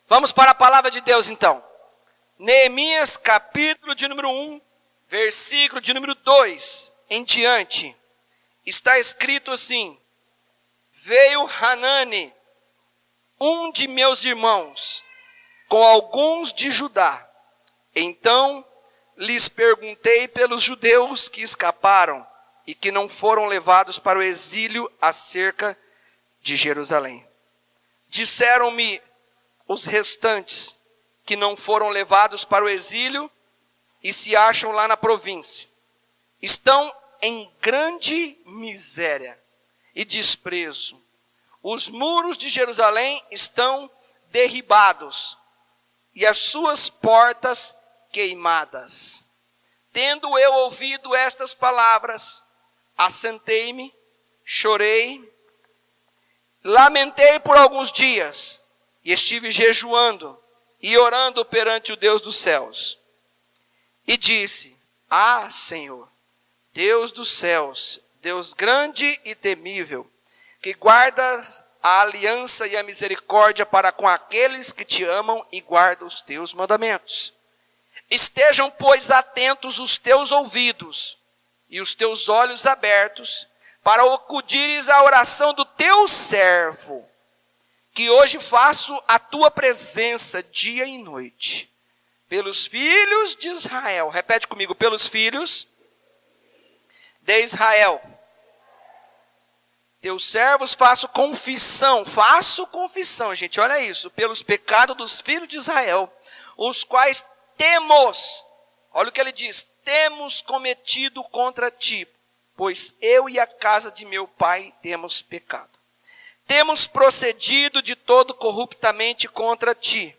Vamos para a palavra de Deus então. Neemias capítulo de número 1, versículo de número 2 em diante. Está escrito assim: veio Hanani, um de meus irmãos, com alguns de Judá. Então lhes perguntei pelos judeus que escaparam e que não foram levados para o exílio acerca de Jerusalém. Disseram-me os restantes que não foram levados para o exílio e se acham lá na província. Estão em grande miséria e desprezo. Os muros de Jerusalém estão derribados e as suas portas queimadas. Tendo eu ouvido estas palavras, assentei-me, chorei, lamentei por alguns dias e estive jejuando e orando perante o Deus dos céus. E disse: ah, Senhor, Deus dos céus, Deus grande e temível, que guarda a aliança e a misericórdia para com aqueles que te amam e guardam os teus mandamentos. Estejam, pois, atentos os teus ouvidos e os teus olhos abertos, para acudires à oração do teu servo, que hoje faço a tua presença dia e noite, pelos filhos de Israel. Repete comigo: pelos filhos de Israel. Teus servos faço confissão, gente, olha isso, pelos pecados dos filhos de Israel, os quais temos, olha o que ele diz, temos cometido contra ti, pois eu e a casa de meu pai temos pecado. Temos procedido de todo corruptamente contra ti.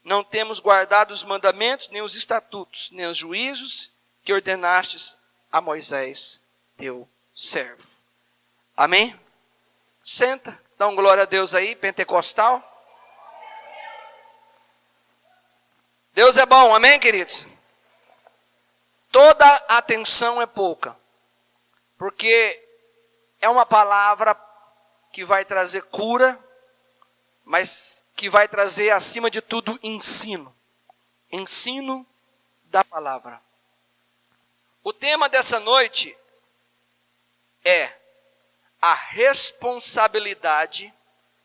Não temos guardado os mandamentos, nem os estatutos, nem os juízos que ordenastes a Moisés, teu servo. Amém? Senta, dá um glória a Deus aí, pentecostal. Deus é bom, amém, queridos? Toda atenção é pouca, porque é uma palavra que vai trazer cura, mas que vai trazer, acima de tudo, ensino. Ensino da palavra. O tema dessa noite é: a responsabilidade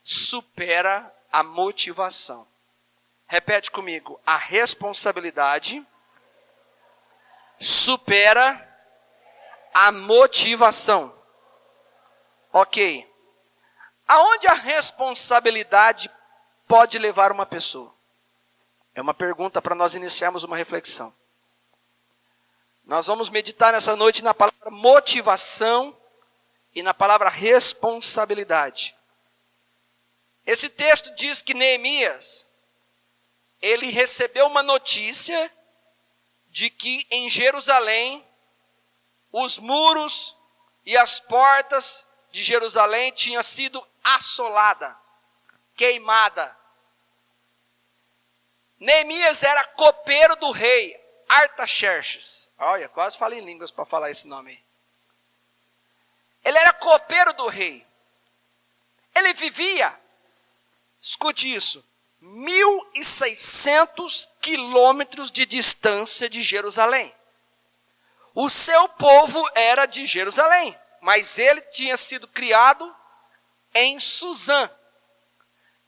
supera a motivação. Repete comigo: a responsabilidade supera a motivação. Ok. Aonde a responsabilidade pode levar uma pessoa? É uma pergunta para nós iniciarmos uma reflexão. Nós vamos meditar nessa noite na palavra motivação e na palavra responsabilidade. Esse texto diz que Neemias, ele recebeu uma notícia de que em Jerusalém, os muros e as portas de Jerusalém tinham sido assolada, queimada. Neemias era copeiro do rei Artaxerxes. Olha, quase falei em línguas para falar esse nome aí. Ele era copeiro do rei. Ele vivia, escute isso, 1.600 quilômetros de distância de Jerusalém. O seu povo era de Jerusalém, mas ele tinha sido criado em Suzã.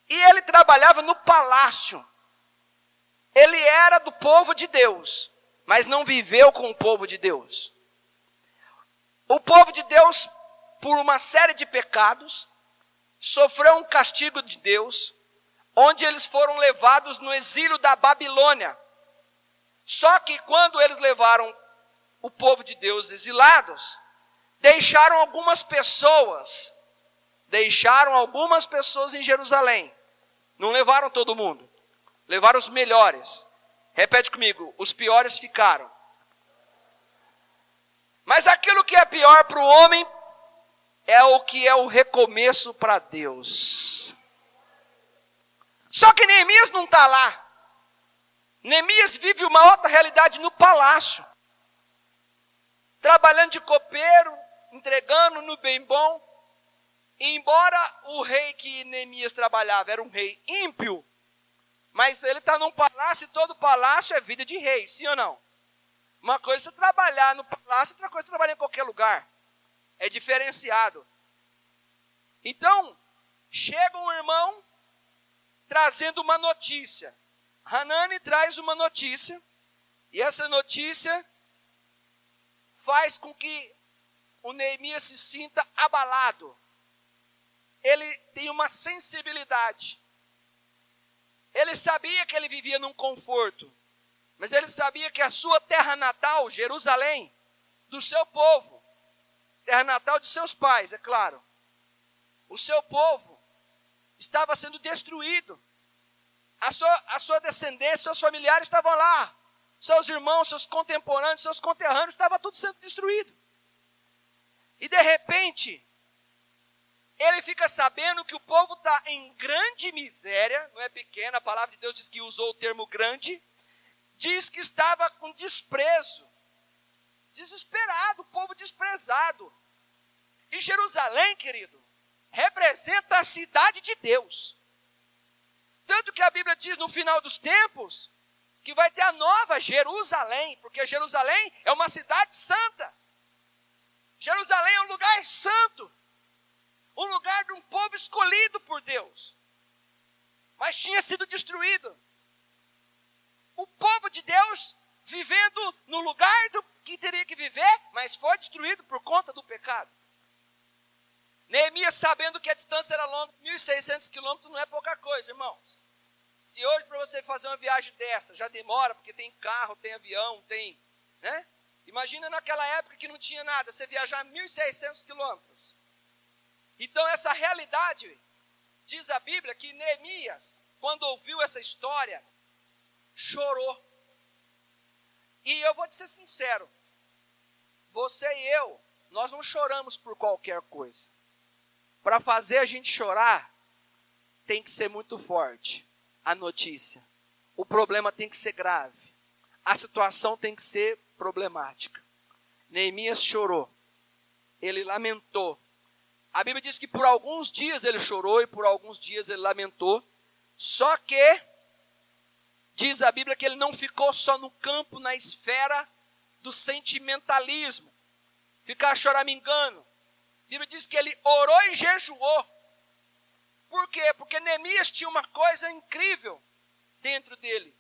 E ele trabalhava no palácio. Ele era do povo de Deus, mas não viveu com o povo de Deus. O povo de Deus, por uma série de pecados, sofreu um castigo de Deus, onde eles foram levados no exílio da Babilônia. Só que quando eles levaram o povo de Deus exilados, deixaram algumas pessoas em Jerusalém. Não levaram todo mundo, levaram os melhores. Repete comigo: os piores ficaram. Mas aquilo que é pior para o homem é o que é o recomeço para Deus. Só que Neemias não está lá. Neemias vive uma outra realidade no palácio. Trabalhando de copeiro, entregando no bem bom. E embora o rei que Neemias trabalhava era um rei ímpio, Mas ele está num palácio e todo palácio é vida de rei, sim ou não? Uma coisa é você trabalhar no palácio, outra coisa é você trabalhar em qualquer lugar. É diferenciado. Então, chega um irmão trazendo uma notícia. Hanani traz uma notícia, e essa notícia faz com que o Neemias se sinta abalado. Ele tem uma sensibilidade. Ele sabia que ele vivia num conforto, mas ele sabia que a sua terra natal, Jerusalém, do seu povo, terra natal de seus pais, é claro, o seu povo estava sendo destruído. A sua descendência, seus familiares estavam lá, seus irmãos, seus contemporâneos, seus conterrâneos, estava tudo sendo destruído. E de repente, ele fica sabendo que o povo está em grande miséria, não é pequena, a palavra de Deus diz que usou o termo grande, diz que estava com desprezo, desesperado, o povo desprezado. E Jerusalém, querido, representa a cidade de Deus. Tanto que a Bíblia diz no final dos tempos, que vai ter a nova Jerusalém, porque Jerusalém é uma cidade santa. Jerusalém é um lugar santo. Um lugar de um povo escolhido por Deus. Mas tinha sido destruído. O povo de Deus vivendo no lugar do que teria que viver, mas foi destruído por conta do pecado. Neemias, sabendo que a distância era longa, 1.600 quilômetros não é pouca coisa, irmãos. Se hoje para você fazer uma viagem dessa já demora, porque tem carro, tem avião, tem, né? Imagina naquela época que não tinha nada, você viajar 1.600 quilômetros. Então essa realidade, diz a Bíblia, que Neemias, quando ouviu essa história, chorou. E eu vou te ser sincero, você e eu, nós não choramos por qualquer coisa. Para fazer a gente chorar, tem que ser muito forte a notícia. O problema tem que ser grave. A situação tem que ser problemática. Neemias chorou. Ele lamentou. A Bíblia diz que por alguns dias ele chorou e por alguns dias ele lamentou. Só que, diz a Bíblia que ele não ficou só no campo, na esfera do sentimentalismo. Ficar choramingando. A Bíblia diz que ele orou e jejuou. Por quê? Porque Neemias tinha uma coisa incrível dentro dele.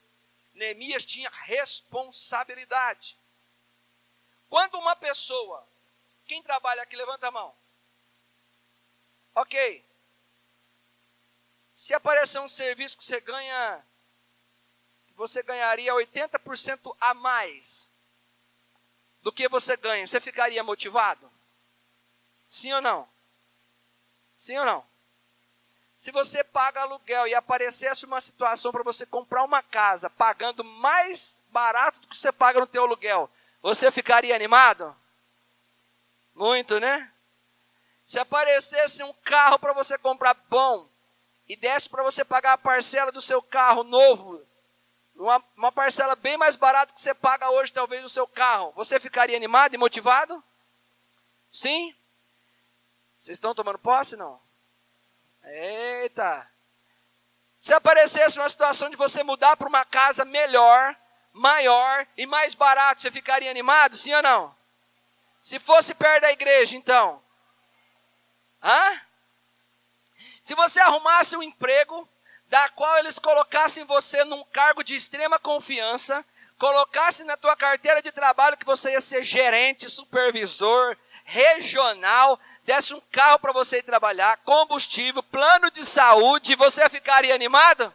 Neemias tinha responsabilidade. Quando uma pessoa, quem trabalha aqui, levanta a mão. Ok. Se aparecer um serviço que você ganharia 80% a mais do que você ganha, você ficaria motivado? Sim ou não? Sim ou não? Se você paga aluguel e aparecesse uma situação para você comprar uma casa pagando mais barato do que você paga no teu aluguel, você ficaria animado? Muito, né? Se aparecesse um carro para você comprar bom e desse para você pagar a parcela do seu carro novo, uma parcela bem mais barata que você paga hoje talvez no seu carro, você ficaria animado e motivado? Sim? Vocês estão tomando posse, não? Eita! Se aparecesse uma situação de você mudar para uma casa melhor, maior e mais barato, você ficaria animado, sim ou não? Se fosse perto da igreja, então. Hã? Se você arrumasse um emprego, da qual eles colocassem você num cargo de extrema confiança, colocassem na tua carteira de trabalho que você ia ser gerente, supervisor, regional, desse um carro para você ir trabalhar, combustível, plano de saúde, você ficaria animado?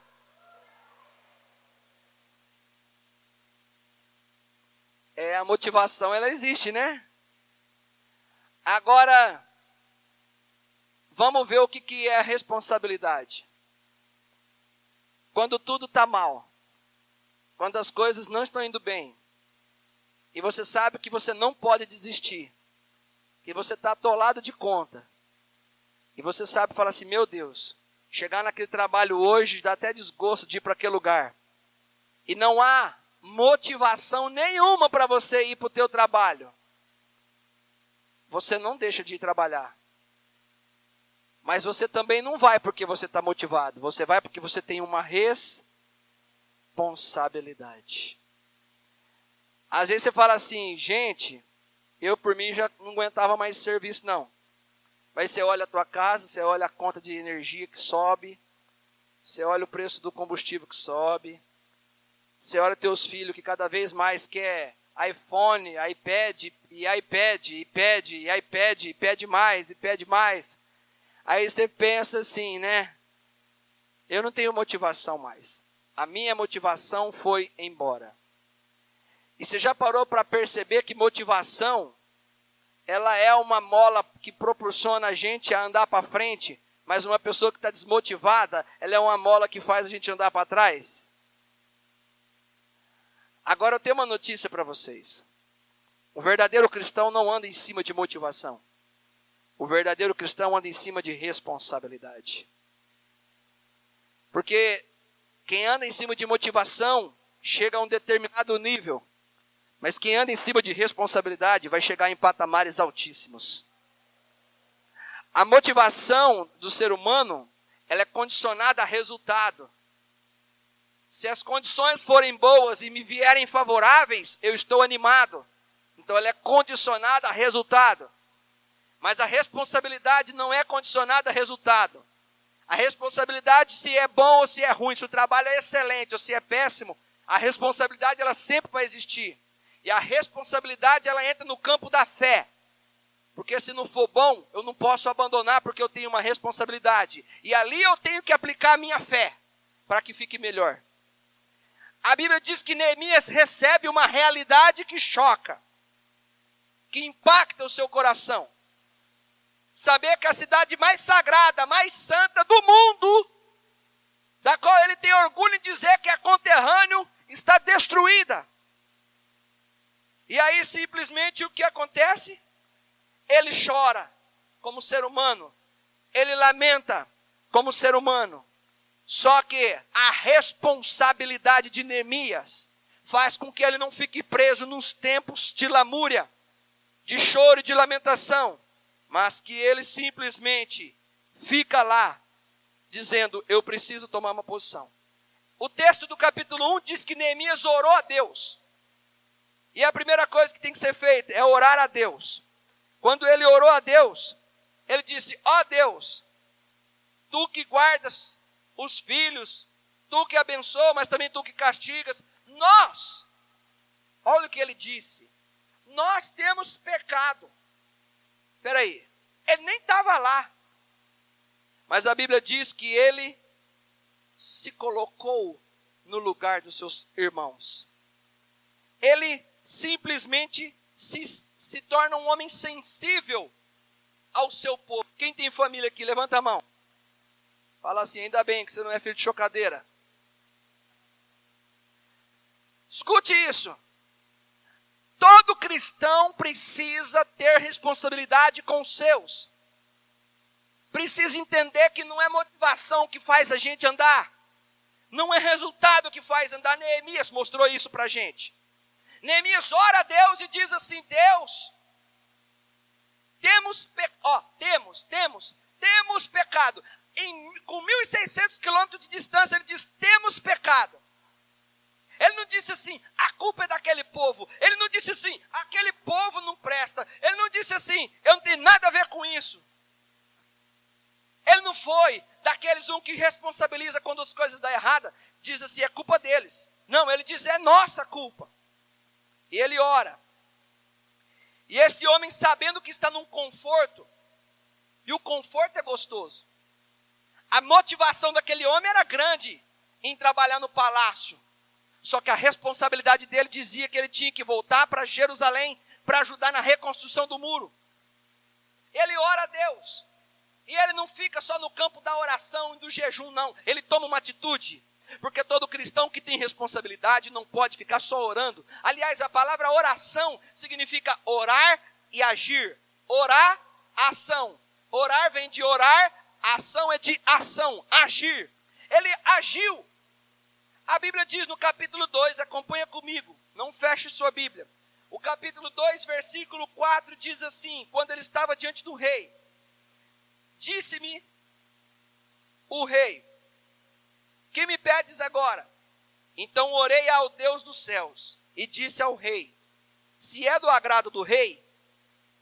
A motivação, ela existe, né? Agora, vamos ver o que é a responsabilidade. Quando tudo está mal, quando as coisas não estão indo bem, e você sabe que você não pode desistir, que você está atolado de conta, e você sabe falar assim, meu Deus, chegar naquele trabalho hoje dá até desgosto de ir para aquele lugar, e não há motivação nenhuma para você ir para o teu trabalho, você não deixa de ir trabalhar. Mas você também não vai porque você está motivado, você vai porque você tem uma responsabilidade. responsabilidade. Às vezes você fala assim, gente, eu por mim já não aguentava mais serviço não. Mas você olha a tua casa, você olha a conta de energia que sobe, você olha o preço do combustível que sobe, você olha teus filhos que cada vez mais quer iPhone, iPad, e iPad, e pede, e iPad, e pede mais, e pede mais. Aí você pensa assim, né? Eu não tenho motivação mais. A minha motivação foi embora. E você já parou para perceber que motivação, ela é uma mola que proporciona a gente a andar para frente, mas uma pessoa que está desmotivada, ela é uma mola que faz a gente andar para trás? Agora eu tenho uma notícia para vocês. O verdadeiro cristão não anda em cima de motivação. O verdadeiro cristão anda em cima de responsabilidade. Porque quem anda em cima de motivação chega a um determinado nível. Mas quem anda em cima de responsabilidade vai chegar em patamares altíssimos. A motivação do ser humano, ela é condicionada a resultado. Se as condições forem boas e me vierem favoráveis, eu estou animado. Então ela é condicionada a resultado. Mas a responsabilidade não é condicionada a resultado. A responsabilidade, se é bom ou se é ruim, se o trabalho é excelente ou se é péssimo, a responsabilidade ela sempre vai existir. E a responsabilidade ela entra no campo da fé. Porque se não for bom, eu não posso abandonar porque eu tenho uma responsabilidade. E ali eu tenho que aplicar a minha fé para que fique melhor. A Bíblia diz que Neemias recebe uma realidade que choca, que impacta o seu coração. Saber que a cidade mais sagrada, mais santa do mundo, da qual ele tem orgulho de dizer que é conterrâneo, está destruída. E aí simplesmente o que acontece? Ele chora como ser humano, ele lamenta como ser humano. Só que a responsabilidade de Neemias faz com que ele não fique preso nos tempos de lamúria, de choro e de lamentação, mas que ele simplesmente fica lá, dizendo, eu preciso tomar uma posição. O texto do capítulo 1 diz que Neemias orou a Deus. E a primeira coisa que tem que ser feita é orar a Deus. Quando ele orou a Deus, ele disse, ó Deus, tu que guardas os filhos, tu que abençoa, mas também tu que castigas, nós, olha o que ele disse, nós temos pecado. Espera aí, ele nem estava lá, mas a Bíblia diz que ele se colocou no lugar dos seus irmãos. Ele simplesmente se torna um homem sensível ao seu povo. Quem tem família aqui, levanta a mão. Fala assim, ainda bem que você não é filho de chocadeira. Escute isso. Todo cristão precisa ter responsabilidade com os seus. Precisa entender que não é motivação que faz a gente andar. Não é resultado que faz andar. Neemias mostrou isso para a gente. Neemias ora a Deus e diz assim, Deus, temos pecado. Com 1.600 quilômetros de distância, ele diz, temos pecado. Ele não disse assim, a culpa é daquele povo. Ele não disse assim, aquele povo não presta. Ele não disse assim, eu não tenho nada a ver com isso. Ele não foi daqueles que responsabiliza quando as coisas dão errada. Diz assim, é culpa deles. Não, ele diz, é nossa culpa. E ele ora. E esse homem, sabendo que está num conforto, e o conforto é gostoso. A motivação daquele homem era grande em trabalhar no palácio. Só que a responsabilidade dele dizia que ele tinha que voltar para Jerusalém para ajudar na reconstrução do muro. Ele ora a Deus. E ele não fica só no campo da oração e do jejum, não. Ele toma uma atitude. Porque todo cristão que tem responsabilidade não pode ficar só orando. Aliás, a palavra oração significa orar e agir. Orar, ação. Orar vem de orar, ação é de ação, agir. Ele agiu. A Bíblia diz no capítulo 2, acompanha comigo, não feche sua Bíblia. O capítulo 2, versículo 4 diz assim, quando ele estava diante do rei. Disse-me o rei, que me pedes agora? Então orei ao Deus dos céus e disse ao rei: se é do agrado do rei,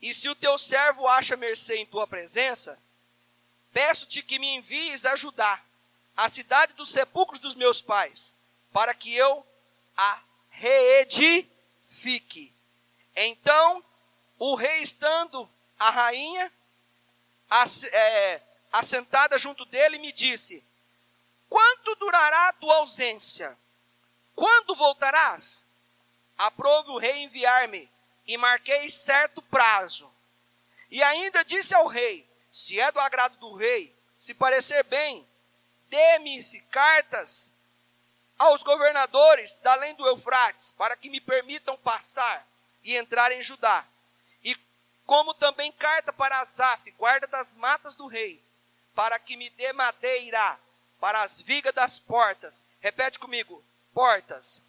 e se o teu servo acha mercê em tua presença, peço-te que me envies a Judá, a cidade dos sepulcros dos meus pais, para que eu a reedifique. Então o rei, estando a rainha assentada junto dele, me disse: quanto durará a tua ausência? Quando voltarás? Aprove o rei enviar-me, e marquei certo prazo. E ainda disse ao rei: se é do agrado do rei, se parecer bem, dê-me cartas aos governadores da além do Eufrates, para que me permitam passar e entrar em Judá. E como também carta para Asaf, guarda das matas do rei, para que me dê madeira para as vigas das portas. Repete comigo: portas.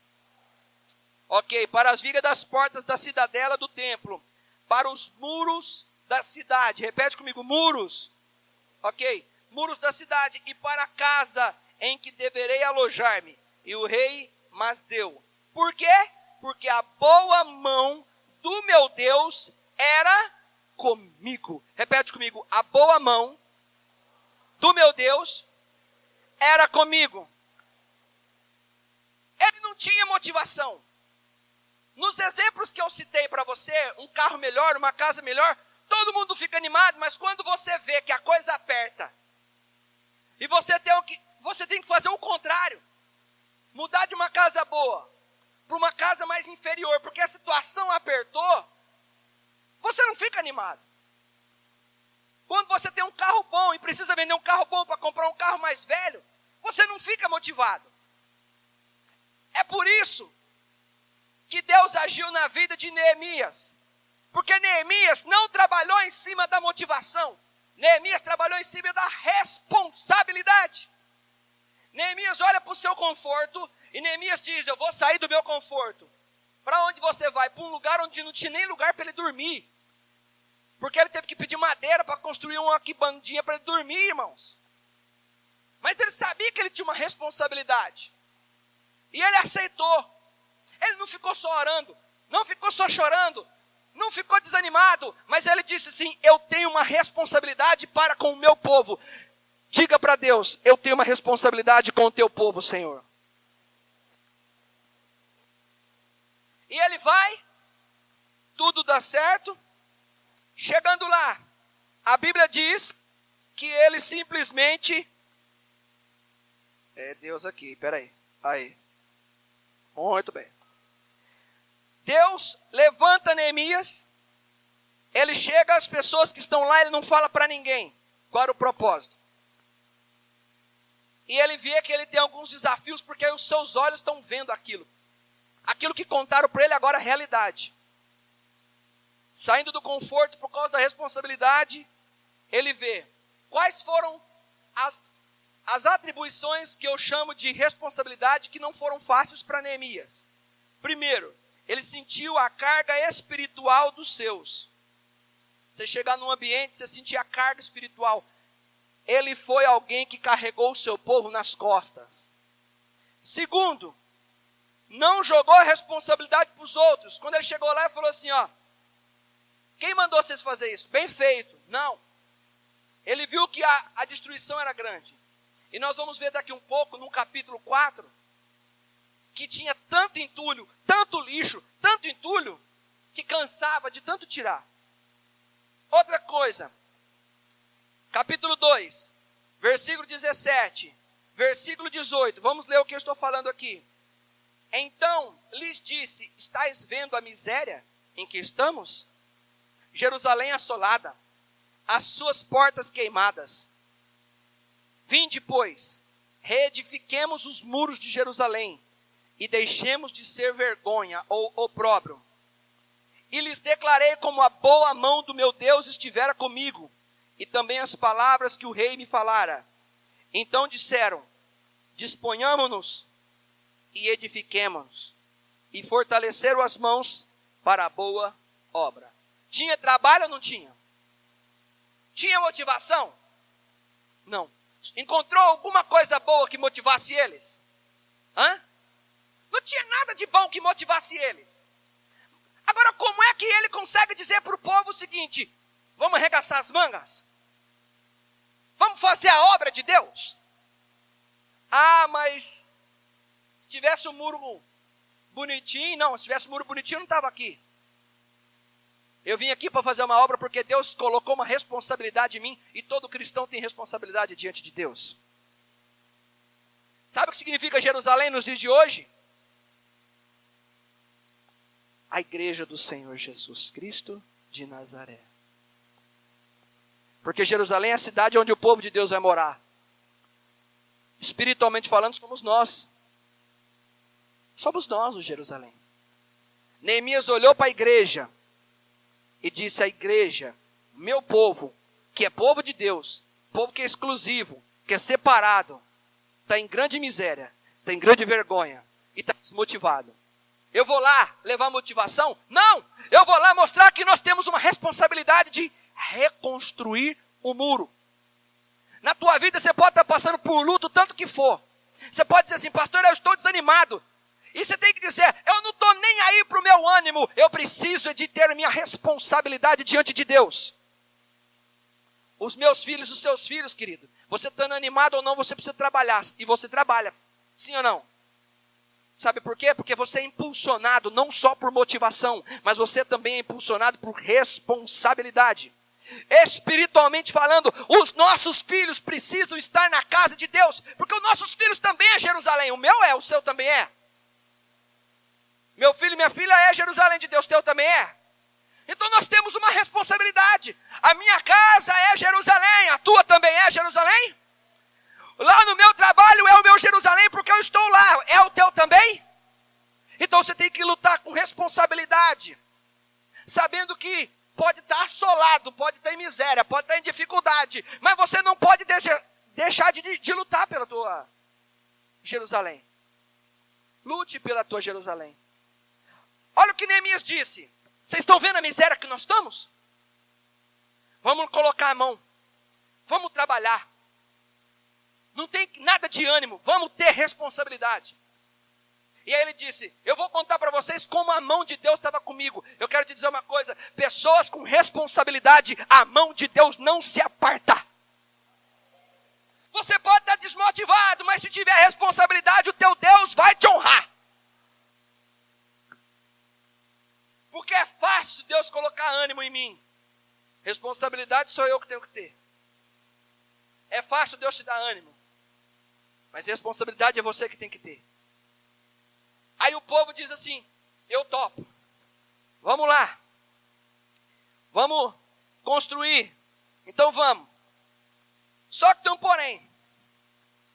Ok, para as vigas das portas da cidadela do templo, para os muros da cidade. Repete comigo: muros. Ok, muros da cidade, e para a casa em que deverei alojar-me. E o rei mas deu. Por quê? Porque a boa mão do meu Deus era comigo. Repete comigo: a boa mão do meu Deus era comigo. Ele não tinha motivação. Nos exemplos que eu citei para você, um carro melhor, uma casa melhor, todo mundo fica animado, mas quando você vê que a coisa aperta, e você tem que fazer o contrário, mudar de uma casa boa para uma casa mais inferior, porque a situação apertou, você não fica animado. Quando você tem um carro bom e precisa vender um carro bom para comprar um carro mais velho, você não fica motivado. É por isso que Deus agiu na vida de Neemias, porque Neemias não trabalhou em cima da motivação, Neemias trabalhou em cima da responsabilidade. Neemias olha para o seu conforto e Neemias diz: eu vou sair do meu conforto. Para onde você vai? Para um lugar onde não tinha nem lugar para ele dormir, porque ele teve que pedir madeira para construir uma quibandinha para ele dormir, irmãos. Mas ele sabia que ele tinha uma responsabilidade, e ele aceitou. Ele não ficou só orando, não ficou só chorando, não ficou desanimado, mas ele disse assim: eu tenho uma responsabilidade para com o meu povo. Diga para Deus: eu tenho uma responsabilidade com o teu povo, Senhor. E ele vai, tudo dá certo. Chegando lá, a Bíblia diz que ele simplesmente... É Deus aqui, peraí. Aí. Muito bem. Deus levanta Neemias, ele chega às pessoas que estão lá, ele não fala para ninguém qual era o propósito. E ele vê que ele tem alguns desafios, porque os seus olhos estão vendo aquilo. Aquilo que contaram para ele agora é realidade. Saindo do conforto por causa da responsabilidade, ele vê quais foram as atribuições que eu chamo de responsabilidade que não foram fáceis para Neemias. Primeiro, ele sentiu a carga espiritual dos seus. Você chegar num ambiente, você sentir a carga espiritual. Ele foi alguém que carregou o seu povo nas costas. Segundo, não jogou a responsabilidade para os outros. Quando ele chegou lá, ele falou assim: ó, quem mandou vocês fazer isso? Bem feito. Não. Ele viu que a destruição era grande. E nós vamos ver daqui um pouco, no capítulo 4, que tinha tanto entulho, tanto lixo, tanto entulho, que cansava de tanto tirar. Outra coisa, capítulo 2, versículo 17, versículo 18, vamos ler o que eu estou falando aqui. Então lhes disse: estáis vendo a miséria em que estamos? Jerusalém assolada, as suas portas queimadas. Vinde, pois, reedifiquemos os muros de Jerusalém, e deixemos de ser vergonha ou opróbrio. E lhes declarei como a boa mão do meu Deus estivera comigo, e também as palavras que o rei me falara. Então disseram: disponhamo-nos e edifiquemo-nos. E fortaleceram as mãos para a boa obra. Tinha trabalho ou não tinha? Tinha motivação? Não. Encontrou alguma coisa boa que motivasse eles? Não tinha nada de bom que motivasse eles. Agora, como é que ele consegue dizer para o povo o seguinte: vamos arregaçar as mangas? Vamos fazer a obra de Deus? Ah, mas se tivesse um muro bonitinho, não, se tivesse um muro bonitinho eu não estava aqui. Eu vim aqui para fazer uma obra porque Deus colocou uma responsabilidade em mim, e todo cristão tem responsabilidade diante de Deus. Sabe o que significa Jerusalém nos dias de hoje? A igreja do Senhor Jesus Cristo de Nazaré. Porque Jerusalém é a cidade onde o povo de Deus vai morar. Espiritualmente falando, somos nós. Somos nós o Jerusalém. Neemias olhou para a igreja e disse: a igreja, meu povo, que é povo de Deus, povo que é exclusivo, que é separado, está em grande miséria, está em grande vergonha e está desmotivado. Eu vou lá levar motivação? Não! Eu vou lá mostrar que nós temos uma responsabilidade de reconstruir o muro. Na tua vida você pode estar passando por luto tanto que for. Você pode dizer assim: pastor, eu estou desanimado. E você tem que dizer: eu não estou nem aí para o meu ânimo. Eu preciso de ter minha responsabilidade diante de Deus. Os meus filhos, os seus filhos, querido, você estando animado ou não, você precisa trabalhar. E você trabalha, sim ou não? Sabe por quê? Porque você é impulsionado não só por motivação, mas você também é impulsionado por responsabilidade. Espiritualmente falando, os nossos filhos precisam estar na casa de Deus, porque os nossos filhos também é Jerusalém. O meu é, o seu também é. Meu filho e minha filha é Jerusalém de Deus, teu também é. Então nós temos uma responsabilidade. A minha casa é Jerusalém, a tua também é Jerusalém? Lá no meu trabalho é o meu Jerusalém porque eu estou lá, é o teu também? Então você tem que lutar com responsabilidade, sabendo que pode estar assolado, pode estar em miséria, pode estar em dificuldade, mas você não pode deixar de lutar pela tua Jerusalém. Lute pela tua Jerusalém. Olha o que Neemias disse. Vocês estão vendo a miséria que nós estamos? Vamos colocar a mão. Vamos trabalhar. Não tem nada de ânimo. Vamos ter responsabilidade. E aí ele disse: eu vou contar para vocês como a mão de Deus estava comigo. Eu quero te dizer uma coisa: pessoas com responsabilidade, a mão de Deus não se aparta. Você pode estar desmotivado, mas se tiver responsabilidade, o teu Deus vai te honrar. Porque é fácil Deus colocar ânimo em mim. Responsabilidade sou eu que tenho que ter. É fácil Deus te dar ânimo, mas responsabilidade é você que tem que ter. Aí o povo diz assim: eu topo. Vamos lá. Vamos construir. Então vamos. Só que tem um porém.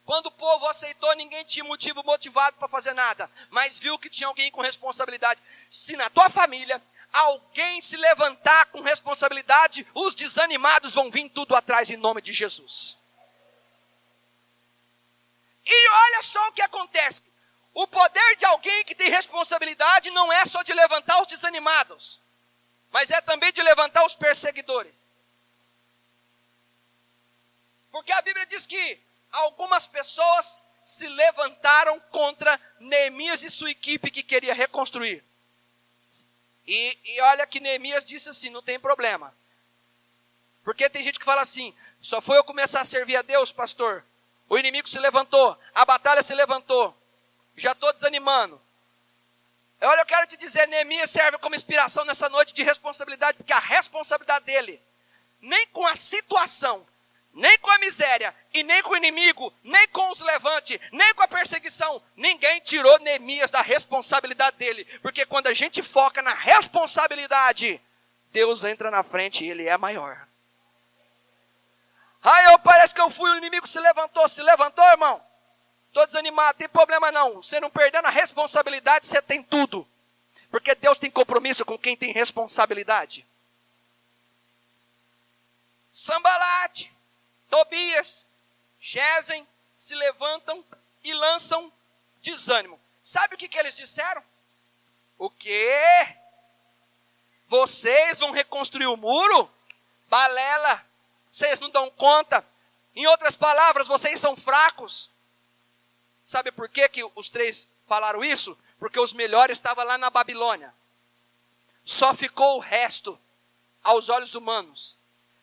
Quando o povo aceitou, ninguém tinha motivo motivado para fazer nada, mas viu que tinha alguém com responsabilidade. Se na tua família alguém se levantar com responsabilidade, os desanimados vão vir tudo atrás em nome de Jesus. E olha só o que acontece. O poder de alguém que tem responsabilidade não é só de levantar os desanimados, mas é também de levantar os perseguidores. Porque a Bíblia diz que algumas pessoas se levantaram contra Neemias e sua equipe que queria reconstruir. E olha que Neemias disse assim: não tem problema. Porque tem gente que fala assim: só foi eu começar a servir a Deus, pastor, o inimigo se levantou, a batalha se levantou, já estou desanimando. Olha, eu quero te dizer, Neemias serve como inspiração nessa noite de responsabilidade, porque a responsabilidade dele, nem com a situação, nem com a miséria, e nem com o inimigo, nem com os levantes, nem com a perseguição, ninguém tirou Neemias da responsabilidade dele. Porque quando a gente foca na responsabilidade, Deus entra na frente e ele é maior. Parece que eu fui, o inimigo se levantou, irmão? Estou desanimado, tem problema não. Você não perdendo a responsabilidade, você tem tudo. Porque Deus tem compromisso com quem tem responsabilidade. Sambalate, Tobias, Gesem se levantam e lançam desânimo. Sabe o que eles disseram? O quê? Vocês vão reconstruir o muro? Balela, vocês não dão conta. Em outras palavras, vocês são fracos. Sabe por que os três falaram isso? porque os melhores estavam lá na Babilônia. Só ficou o resto aos olhos humanos,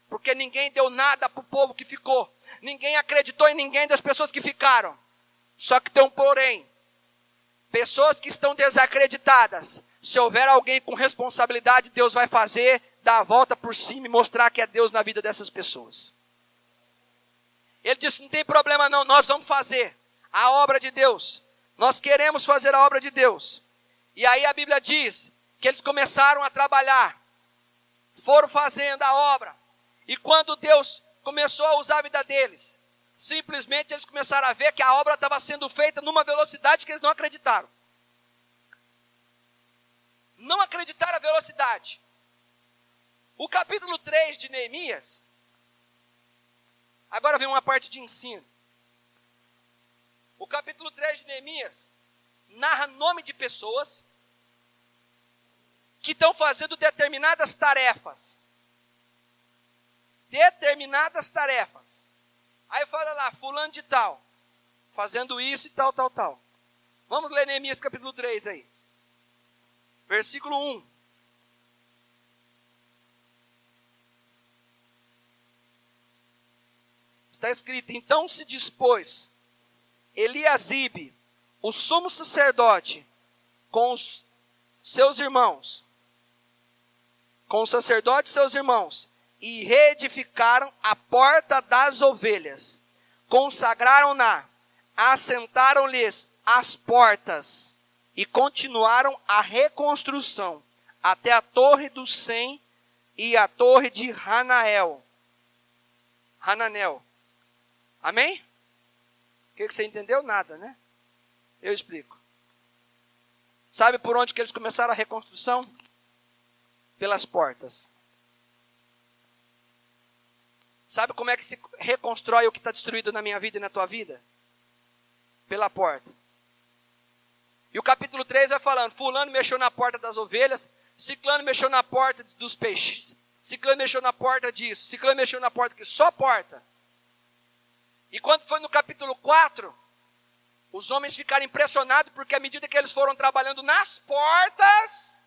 porque ninguém deu nada para o povo que ficou. Ninguém acreditou em ninguém das pessoas que ficaram. Só que tem um porém. Pessoas que estão desacreditadas, se houver alguém com responsabilidade, Deus vai fazer, dar a volta por cima e mostrar que é Deus na vida dessas pessoas. Ele disse, não tem problema não, nós vamos fazer a obra de Deus. Nós queremos fazer a obra de Deus. E aí a Bíblia diz que eles começaram a trabalhar, foram fazendo a obra. E quando Deus começou a usar a vida deles, simplesmente eles começaram a ver que a obra estava sendo feita numa velocidade que eles não acreditaram. Não acreditaram a velocidade. O capítulo 3 de Neemias, agora vem uma parte de ensino. O capítulo 3 de Neemias narra nome de pessoas que estão fazendo determinadas tarefas. Determinadas tarefas. Aí fala lá, fulano de tal, fazendo isso e tal, tal, tal. Vamos ler Neemias capítulo 3 aí. Versículo 1. Está escrito, então se dispôs Eliasibe, o sumo sacerdote, com os seus irmãos, com os sacerdotes seus irmãos, e reedificaram a porta das ovelhas, consagraram-na, assentaram-lhes as portas, e continuaram a reconstrução, até a torre do Sem e a torre de Hananel. Amém? O que você entendeu? Nada, né? Eu explico. Sabe por onde que eles começaram a reconstrução? Pelas portas. Sabe como é que se reconstrói o que está destruído na minha vida e na tua vida? Pela porta. E o capítulo 3 vai falando, fulano mexeu na porta das ovelhas, ciclano mexeu na porta dos peixes, ciclano mexeu na porta disso, ciclano mexeu na porta disso, só porta. E quando foi no capítulo 4, os homens ficaram impressionados, porque à medida que eles foram trabalhando nas portas,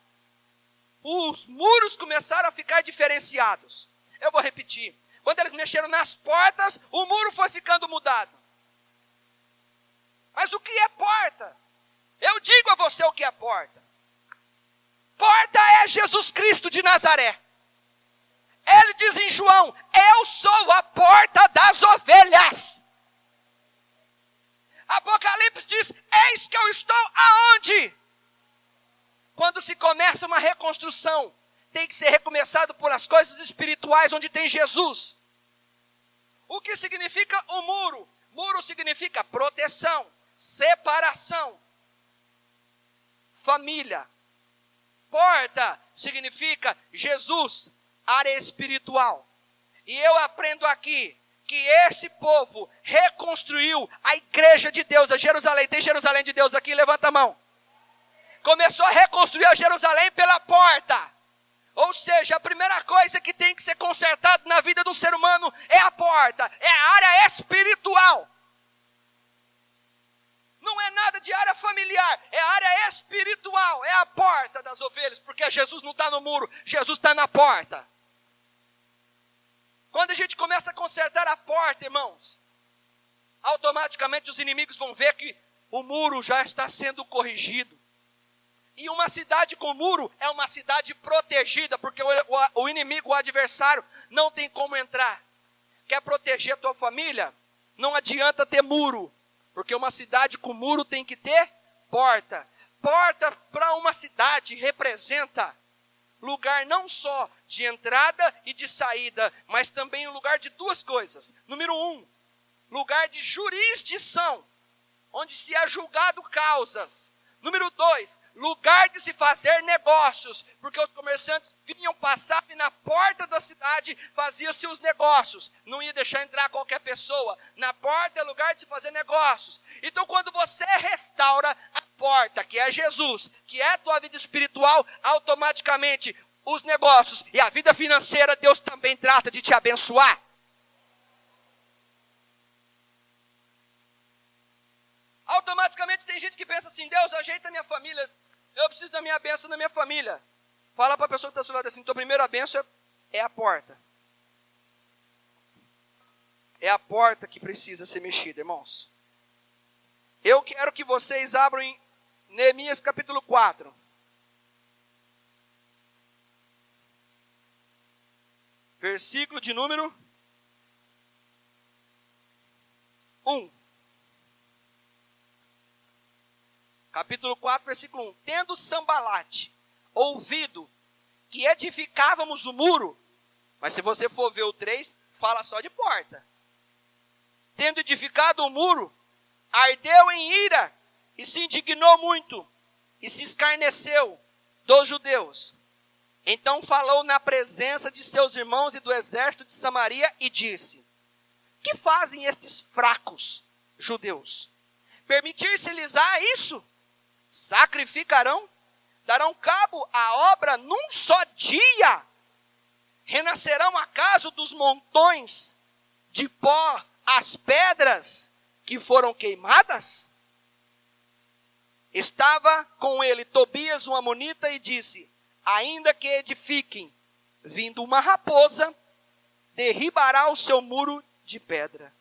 os muros começaram a ficar diferenciados. Eu vou repetir. Quando eles mexeram nas portas, o muro foi ficando mudado. Mas o que é porta? Eu digo a você o que é porta. Porta é Jesus Cristo de Nazaré. Ele diz em João, eu sou a porta das ovelhas. Apocalipse diz, eis que eu estou aonde? Quando se começa uma reconstrução, tem que ser recomeçado por as coisas espirituais onde tem Jesus. O que significa o muro? Muro significa proteção, separação, família. Porta significa Jesus, área espiritual. E eu aprendo aqui que esse povo reconstruiu a igreja de Deus, a Jerusalém. Tem Jerusalém de Deus aqui? Levanta a mão. Começou a reconstruir a Jerusalém pela porta. Ou seja, a primeira coisa que tem que ser consertada na vida do ser humano é a porta, é a área espiritual. Não é nada de área familiar, é a área espiritual, é a porta das ovelhas, porque Jesus não está no muro, Jesus está na porta. Quando a gente começa a consertar a porta, irmãos, automaticamente os inimigos vão ver que o muro já está sendo corrigido. E uma cidade com muro é uma cidade protegida, porque o inimigo, o adversário, não tem como entrar. Quer proteger a tua família? Não adianta ter muro, porque uma cidade com muro tem que ter porta. Porta para uma cidade representa lugar não só de entrada e de saída, mas também um lugar de duas coisas. Número 1, lugar de jurisdição, onde se é julgado causas. Número 2, lugar de se fazer negócios, porque os comerciantes vinham, passavam na porta da cidade, faziam-se os negócios, não ia deixar entrar qualquer pessoa. Na porta é lugar de se fazer negócios. Então quando você restaura a porta, que é Jesus, que é a tua vida espiritual, automaticamente os negócios e a vida financeira, Deus também trata de te abençoar. Automaticamente tem gente que pensa assim, Deus, ajeita a minha família, eu preciso da minha bênção na minha família. Fala para a pessoa que está ao seu lado assim, tua primeira bênção é a porta. É a porta que precisa ser mexida, irmãos. Eu quero que vocês abram em Neemias capítulo 4. Versículo de número 1. Capítulo 4, versículo 1. Tendo Sambalate ouvido que edificávamos o muro, mas se você for ver o 3, fala só de porta. Tendo edificado o muro, ardeu em ira e se indignou muito e se escarneceu dos judeus. Então falou na presença de seus irmãos e do exército de Samaria e disse: que fazem estes fracos judeus? Permitir-se-lhes-á isso? Sacrificarão? Darão cabo à obra num só dia? Renascerão acaso dos montões de pó as pedras que foram queimadas? Estava com ele Tobias, um amonita, e disse: ainda que edifiquem, vindo uma raposa, derribará o seu muro de pedra.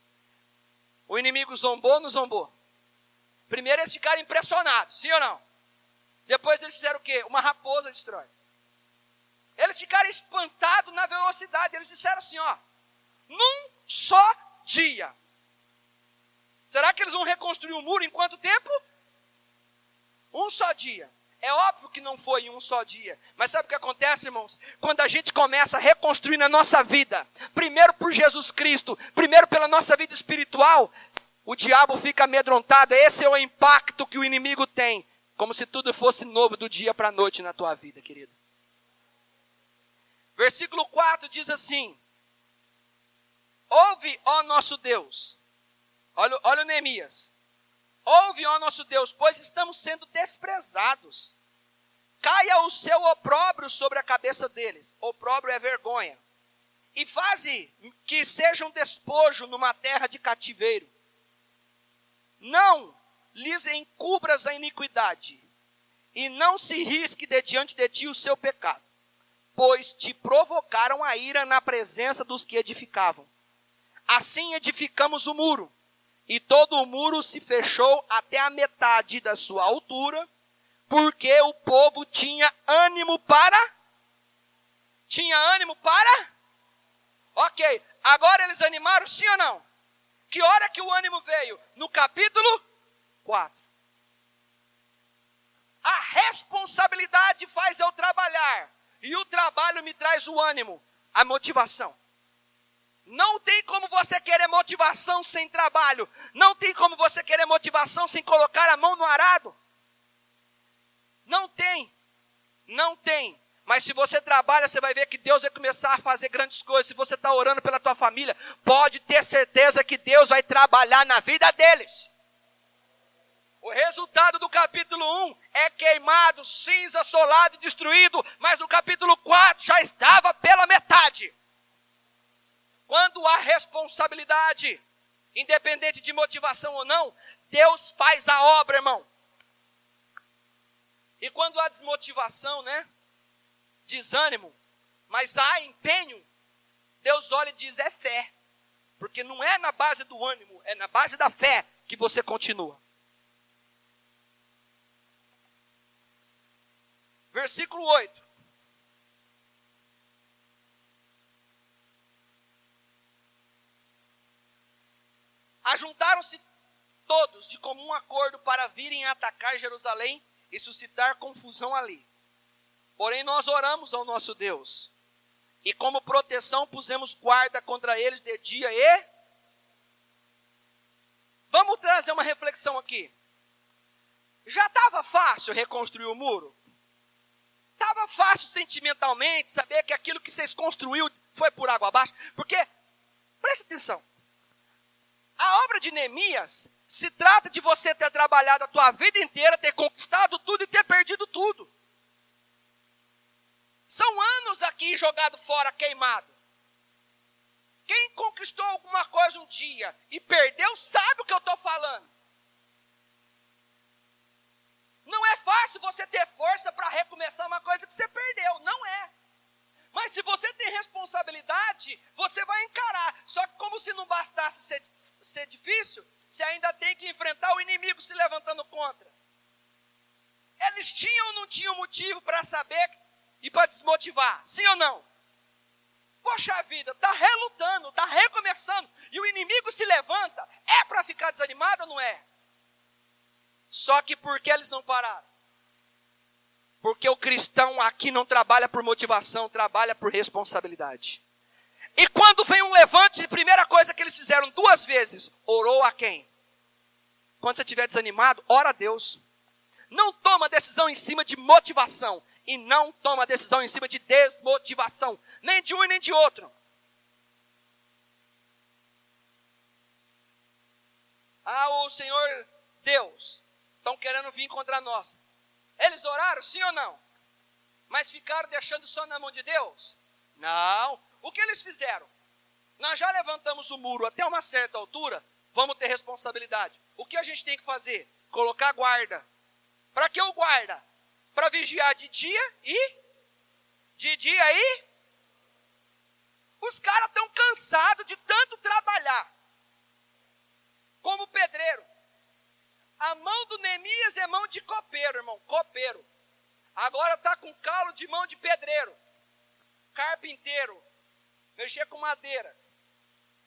O inimigo zombou ou não zombou? Primeiro eles ficaram impressionados, sim ou não? Depois eles fizeram o quê? Uma raposa destrói. Eles ficaram espantados na velocidade. Eles disseram assim, ó, num só dia. Será que eles vão reconstruir o muro em quanto tempo? Um só dia. É óbvio que não foi em um só dia. Mas sabe o que acontece, irmãos? Quando a gente começa a reconstruir na nossa vida, primeiro por Jesus Cristo, primeiro pela nossa vida espiritual, o diabo fica amedrontado. Esse é o impacto que o inimigo tem. Como se tudo fosse novo do dia para a noite na tua vida, querido. Versículo 4 diz assim: ouve, ó nosso Deus. Olha o Neemias. Ouve, ó nosso Deus, pois estamos sendo desprezados. Caia o seu opróbrio sobre a cabeça deles. Opróbrio é vergonha. E faze que seja um despojo numa terra de cativeiro. Não lhes encubras a iniquidade, e não se risque de diante de ti o seu pecado, pois te provocaram a ira na presença dos que edificavam. Assim edificamos o muro, e todo o muro se fechou até a metade da sua altura, porque o povo tinha ânimo para... Tinha ânimo para? Ok, agora eles animaram, sim ou não? Que hora que o ânimo veio? No capítulo 4. A responsabilidade faz eu trabalhar, e o trabalho me traz o ânimo, a motivação. Não tem como você querer motivação sem trabalho. Não tem como você querer motivação sem colocar a mão no arado. Não tem. Não tem. Mas se você trabalha, você vai ver que Deus vai começar a fazer grandes coisas. Se você está orando pela tua família, pode ter certeza que Deus vai trabalhar na vida deles. O resultado do capítulo 1 é queimado, cinza, assolado e destruído. Mas no capítulo 4 já estava pela metade. Quando há responsabilidade, independente de motivação ou não, Deus faz a obra, irmão. E quando há desmotivação, né? Desânimo, mas há empenho, Deus olha e diz, é fé. Porque não é na base do ânimo, é na base da fé que você continua. Versículo 8. Ajuntaram-se todos de comum acordo para virem atacar Jerusalém e suscitar confusão ali. Porém nós oramos ao nosso Deus, e como proteção pusemos guarda contra eles de dia e... Vamos trazer uma reflexão aqui. Já estava fácil reconstruir o muro? Estava fácil sentimentalmente saber que aquilo que vocês construíram foi por água abaixo? Porque, presta atenção, a obra de Neemias se trata de você ter trabalhado a tua vida inteira, ter conquistado tudo e ter perdido tudo. São anos aqui jogado fora, queimado. Quem conquistou alguma coisa um dia e perdeu, sabe o que eu estou falando. fácil você ter força para recomeçar uma coisa que você perdeu, não é. Mas se você tem responsabilidade, você vai encarar. Só que como se não bastasse ser difícil, você ainda tem que enfrentar o inimigo se levantando contra. Eles tinham ou não tinham motivo para saber e para desmotivar? Sim ou não? Poxa vida, está relutando, está recomeçando, e o inimigo se levanta, é para ficar desanimado ou não é? Só que por que eles não pararam? Porque o cristão aqui não trabalha por motivação, trabalha por responsabilidade. E quando vem um levante, a primeira coisa que eles fizeram 2 vezes, orou a quem? Quando você estiver desanimado, ora a Deus. Não toma decisão em cima de motivação. E não toma decisão em cima de desmotivação. Nem de um e nem de outro. Ah, o Senhor Deus, estão querendo vir contra nós. Eles oraram, sim ou não? Mas ficaram deixando só na mão de Deus? Não. O que eles fizeram? Nós já levantamos o muro até uma certa altura, vamos ter responsabilidade. O que a gente tem que fazer? Colocar guarda. Para que o guarda? Para vigiar de dia e? De dia e? Os caras estão cansados de tanto trabalhar. Como pedreiro. A mão do Neemias é mão de copeiro, irmão. Copeiro. Agora está com calo de mão de pedreiro. Carpinteiro. Mexer com madeira.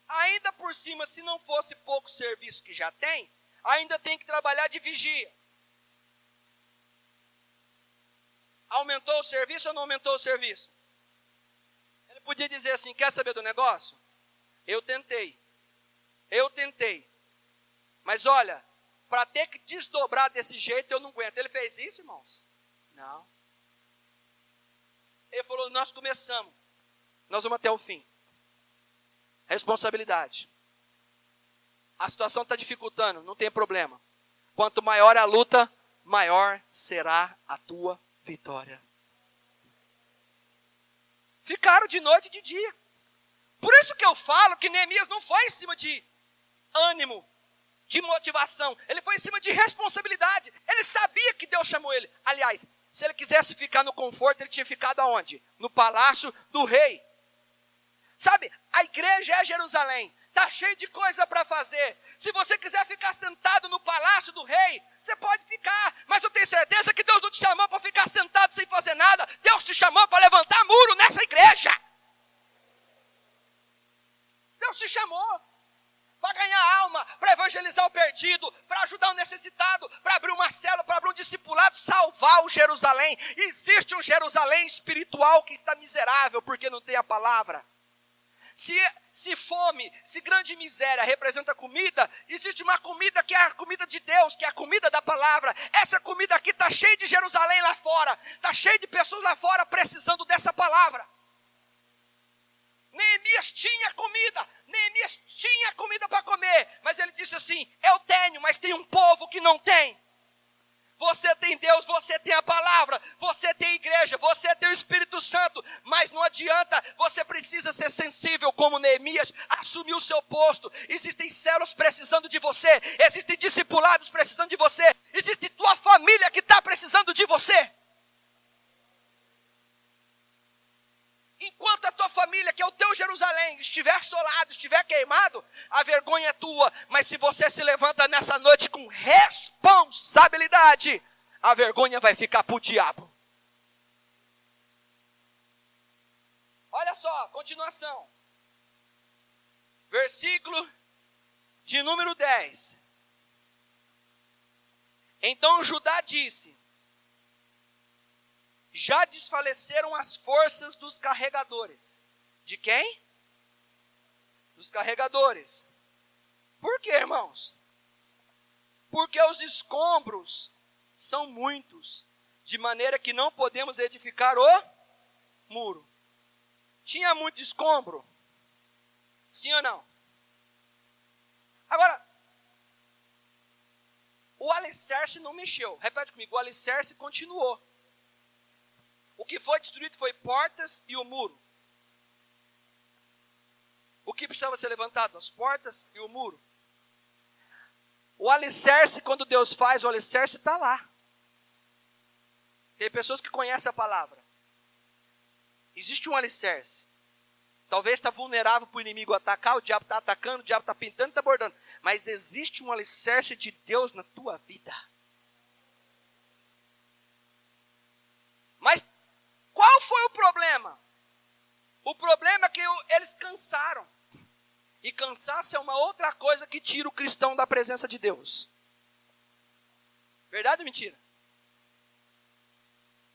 Ainda por cima, se não fosse pouco serviço que já tem, ainda tem que trabalhar de vigia. Aumentou o serviço ou não aumentou o serviço? Ele podia dizer assim, quer saber do negócio? Eu tentei. Mas olha, para ter que desdobrar desse jeito, eu não aguento. Ele fez isso, irmãos? Não. Ele falou, nós começamos. Nós vamos até o fim. Responsabilidade. A situação está dificultando, não tem problema. Quanto maior a luta, maior será a tua vitória. Ficaram de noite e de dia. Por isso que eu falo que Neemias não foi em cima de ânimo, de motivação. Ele foi em cima de responsabilidade. Ele sabia que Deus chamou ele. Aliás, se ele quisesse ficar no conforto, ele tinha ficado aonde? No palácio do rei. Sabe, a igreja é Jerusalém. Está cheio de coisa para fazer. Se você quiser ficar sentado no palácio do rei, você pode ficar. Mas eu tenho certeza que Deus não te chamou para ficar sentado sem fazer nada. Deus te chamou para levantar muro nessa igreja. Deus te chamou para ganhar alma, para evangelizar o perdido, para ajudar o necessitado, para abrir uma célula, para abrir um discipulado, salvar o Jerusalém. Existe um Jerusalém espiritual que está miserável porque não tem a palavra. Se fome, se grande miséria representa comida, existe uma comida que é a comida de Deus, que é a comida da palavra. Essa comida aqui está cheia de Jerusalém lá fora, está cheia de pessoas lá fora precisando dessa palavra. Neemias tinha comida para comer, mas ele disse assim, eu tenho, mas tem um povo que não tem. Você tem Deus, você tem a palavra, você tem a igreja, você tem o Espírito Santo, mas não adianta, você precisa ser sensível como Neemias, assumir o seu posto. Existem células precisando de você, existem discipulados precisando de você, existe tua família que está precisando de você. Enquanto a tua família, que é o teu Jerusalém, estiver assolado, estiver queimado, a vergonha é tua. Mas se você se levanta nessa noite com responsabilidade, a vergonha vai ficar para o diabo. Olha só, continuação. Versículo de número 10. Então Judá disse, já desfaleceram as forças dos carregadores. De quem? Dos carregadores. Por quê, irmãos? Porque os escombros são muitos, de maneira que não podemos edificar o muro. Tinha muito escombro? Sim ou não? Agora, o alicerce não mexeu. Repete comigo, o alicerce continuou. O que foi destruído foi portas e o muro. O que precisava ser levantado? As portas e o muro. O alicerce, quando Deus faz, o alicerce está lá. Tem pessoas que conhecem a palavra. Existe um alicerce. Talvez está vulnerável para o inimigo atacar, o diabo está atacando, o diabo está pintando, está bordando. Mas existe um alicerce de Deus na tua vida. Mas qual foi o problema? O problema é que eles cansaram. E cansaço é uma outra coisa que tira o cristão da presença de Deus. Verdade ou mentira?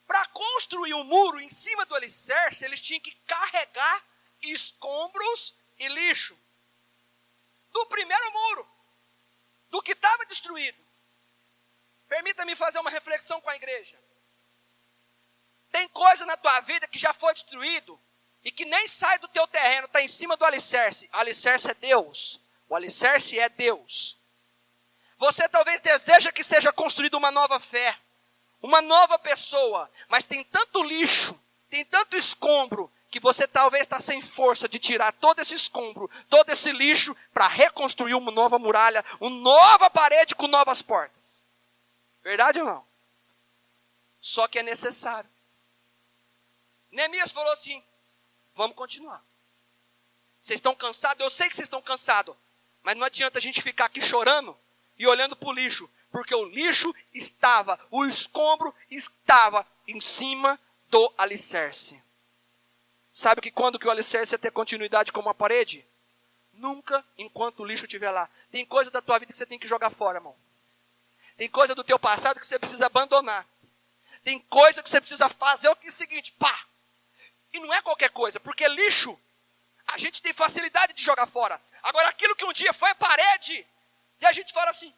Para construir um muro em cima do alicerce, eles tinham que carregar escombros e lixo. Do primeiro muro. Do que estava destruído. Permita-me fazer uma reflexão com a igreja. Tem coisa na tua vida que já foi destruído e que nem sai do teu terreno, está em cima do alicerce. O alicerce é Deus. O alicerce é Deus. Você talvez deseja que seja construída uma nova fé, uma nova pessoa, mas tem tanto lixo, tem tanto escombro, que você talvez está sem força de tirar todo esse escombro, todo esse lixo, para reconstruir uma nova muralha, uma nova parede com novas portas. Verdade ou não? Só que é necessário. Neemias falou assim, vamos continuar. Vocês estão cansados? Eu sei que vocês estão cansados, mas não adianta a gente ficar aqui chorando e olhando para o lixo, porque o lixo estava, o escombro estava em cima do alicerce. Sabe que quando que o alicerce ia ter continuidade como uma parede? Nunca enquanto o lixo estiver lá. Tem coisa da tua vida que você tem que jogar fora, irmão. Tem coisa do teu passado que você precisa abandonar. Tem coisa que você precisa fazer o que é o seguinte, pá. E não é qualquer coisa, porque lixo, a gente tem facilidade de jogar fora. Agora aquilo que um dia foi parede, e a gente fala assim,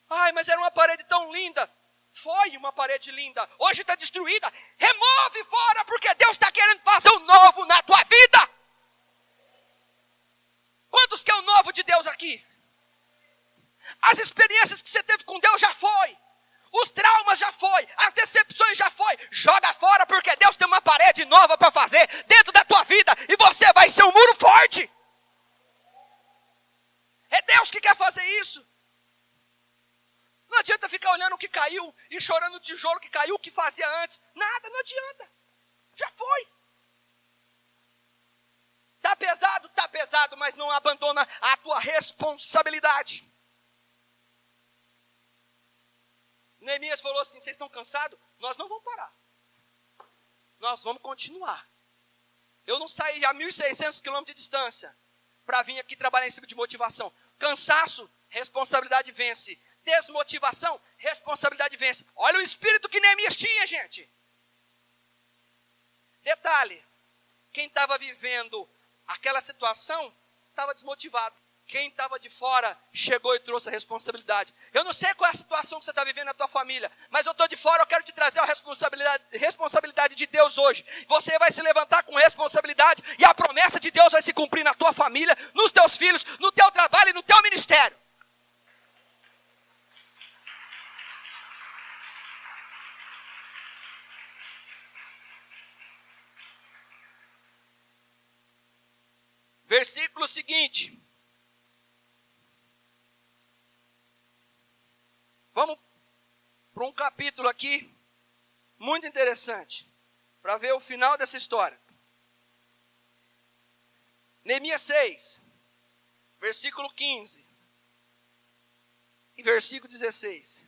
ai, mas era uma parede tão linda. Foi uma parede linda, hoje está destruída. Remove fora, porque Deus está querendo fazer um novo na tua vida. Quantos quer o novo de Deus aqui? As experiências que você teve com Deus já foi. Os traumas já foi, as decepções já foi. Joga fora, porque Deus tem uma parede nova para fazer dentro da tua vida. E você vai ser um muro forte. É Deus que quer fazer isso. Não adianta ficar olhando o que caiu e chorando o tijolo que caiu, o que fazia antes. Nada, não adianta. Já foi. Tá pesado, mas não abandona a tua responsabilidade. Neemias falou assim, vocês estão cansados? Nós não vamos parar. Nós vamos continuar. Eu não saí a 1.600 quilômetros de distância para vir aqui trabalhar em cima de motivação. Cansaço, responsabilidade vence. Desmotivação, responsabilidade vence. Olha o espírito que Neemias tinha, gente. Detalhe, quem estava vivendo aquela situação estava desmotivado. Quem estava de fora chegou e trouxe a responsabilidade. Eu não sei qual é a situação que você está vivendo na tua família, mas eu estou de fora, eu quero te trazer a responsabilidade de Deus hoje. Você vai se levantar com responsabilidade e a promessa de Deus vai se cumprir na tua família, nos teus filhos, no teu trabalho e no teu ministério. Versículo seguinte. Vamos para um capítulo aqui, muito interessante, para ver o final dessa história. Neemias 6, versículo 15 e versículo 16.